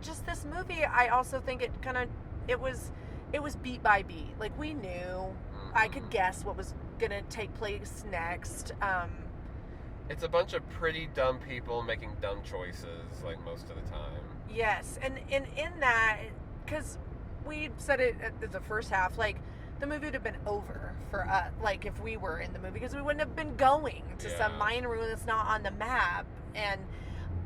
Speaker 2: just this movie, I also think it was beat by beat. Like, we knew, I could
Speaker 1: Mhm.
Speaker 2: guess what was gonna take place next.
Speaker 1: It's a bunch of pretty dumb people making dumb choices, like, most of the time.
Speaker 2: Yes, and in that, because we said it at the first half, like, the movie would have been over for us, like, if we were in the movie, because we wouldn't have been going to some
Speaker 1: Yeah.
Speaker 2: Mayan ruin that's not on the map. And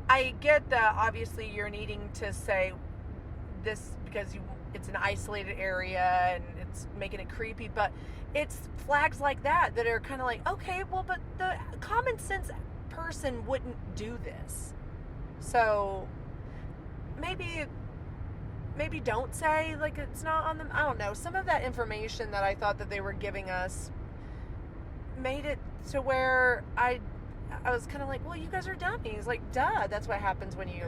Speaker 2: I get that obviously you're needing to say this because it's an isolated area and it's making it creepy, but it's flags like that are kind of like, okay, well, but the common sense person wouldn't do this. So maybe maybe don't say, like, it's not on them. I don't know. Some of that information that I thought that they were giving us made it to where I was kind of like, well, you guys are dummies. Like, duh, that's what happens when you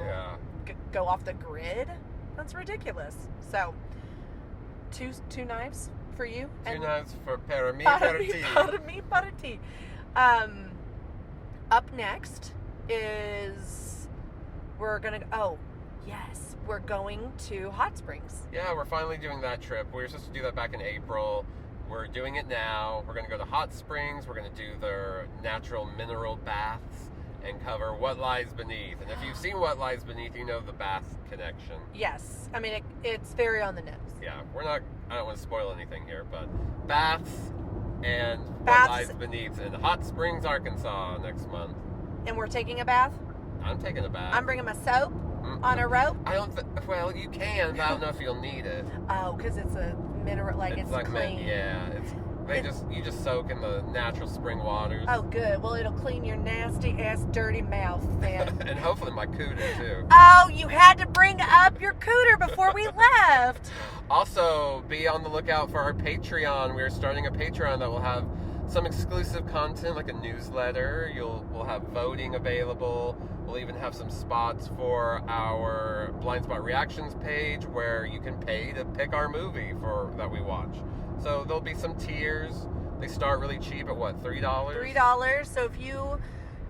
Speaker 2: go off the grid. That's ridiculous. So, two knives for you.
Speaker 1: Two knives for para mi,
Speaker 2: Para
Speaker 1: para ti.
Speaker 2: mi, para ti. Up next is we're going to Hot Springs.
Speaker 1: Yeah, we're finally doing that trip. We were supposed to do that back in April. We're doing it now. We're going to go to Hot Springs. We're going to do their natural mineral baths and cover what lies beneath. And if you've seen What Lies Beneath, you know the bath connection.
Speaker 2: Yes. I mean, it's very on the nose.
Speaker 1: Yeah, I don't want to spoil anything here, but baths and
Speaker 2: Baths.
Speaker 1: What Lies Beneath in Hot Springs, Arkansas next month.
Speaker 2: And we're taking a bath.
Speaker 1: I'm taking a bath.
Speaker 2: I'm bringing my soap on a rope.
Speaker 1: Well, you can, but I don't know if you'll need it.
Speaker 2: Oh, because it's a mineral, it's
Speaker 1: like
Speaker 2: clean.
Speaker 1: You just soak in the natural spring waters.
Speaker 2: Oh, good. Well, it'll clean your nasty ass, dirty mouth then.
Speaker 1: And hopefully my cooter too.
Speaker 2: Oh, you had to bring up your cooter before we left.
Speaker 1: Also, be on the lookout for our Patreon. We're starting a Patreon that will have some exclusive content, like a newsletter. We'll have voting available. We'll even have some spots for our Blind Spot Reactions page where you can pay to pick our movie that we watch. So there'll be some tiers. They start really cheap at what, $3?
Speaker 2: $3. So if you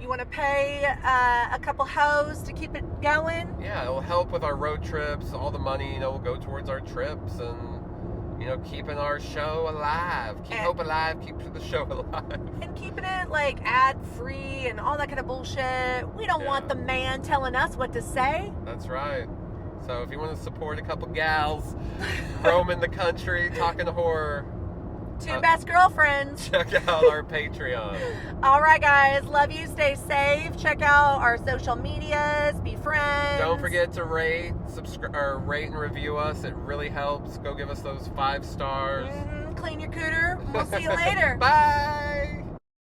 Speaker 2: want to pay a couple hoes to keep it going.
Speaker 1: Yeah, it'll help with our road trips. All the money, will go towards our trips and, keeping our show alive. Keep hope alive, keep the show alive.
Speaker 2: And keeping it, like, ad-free and all that kind of bullshit. We don't want the man telling us what to say.
Speaker 1: That's right. So if you want to support a couple gals roaming the country, talking horror.
Speaker 2: Two best girlfriends.
Speaker 1: Check out our Patreon.
Speaker 2: All right, guys. Love you. Stay safe. Check out our social medias. Be friends.
Speaker 1: Don't forget to rate, rate and review us. It really helps. Go give us those 5 stars.
Speaker 2: Clean your cooter. We'll see you later.
Speaker 1: Bye.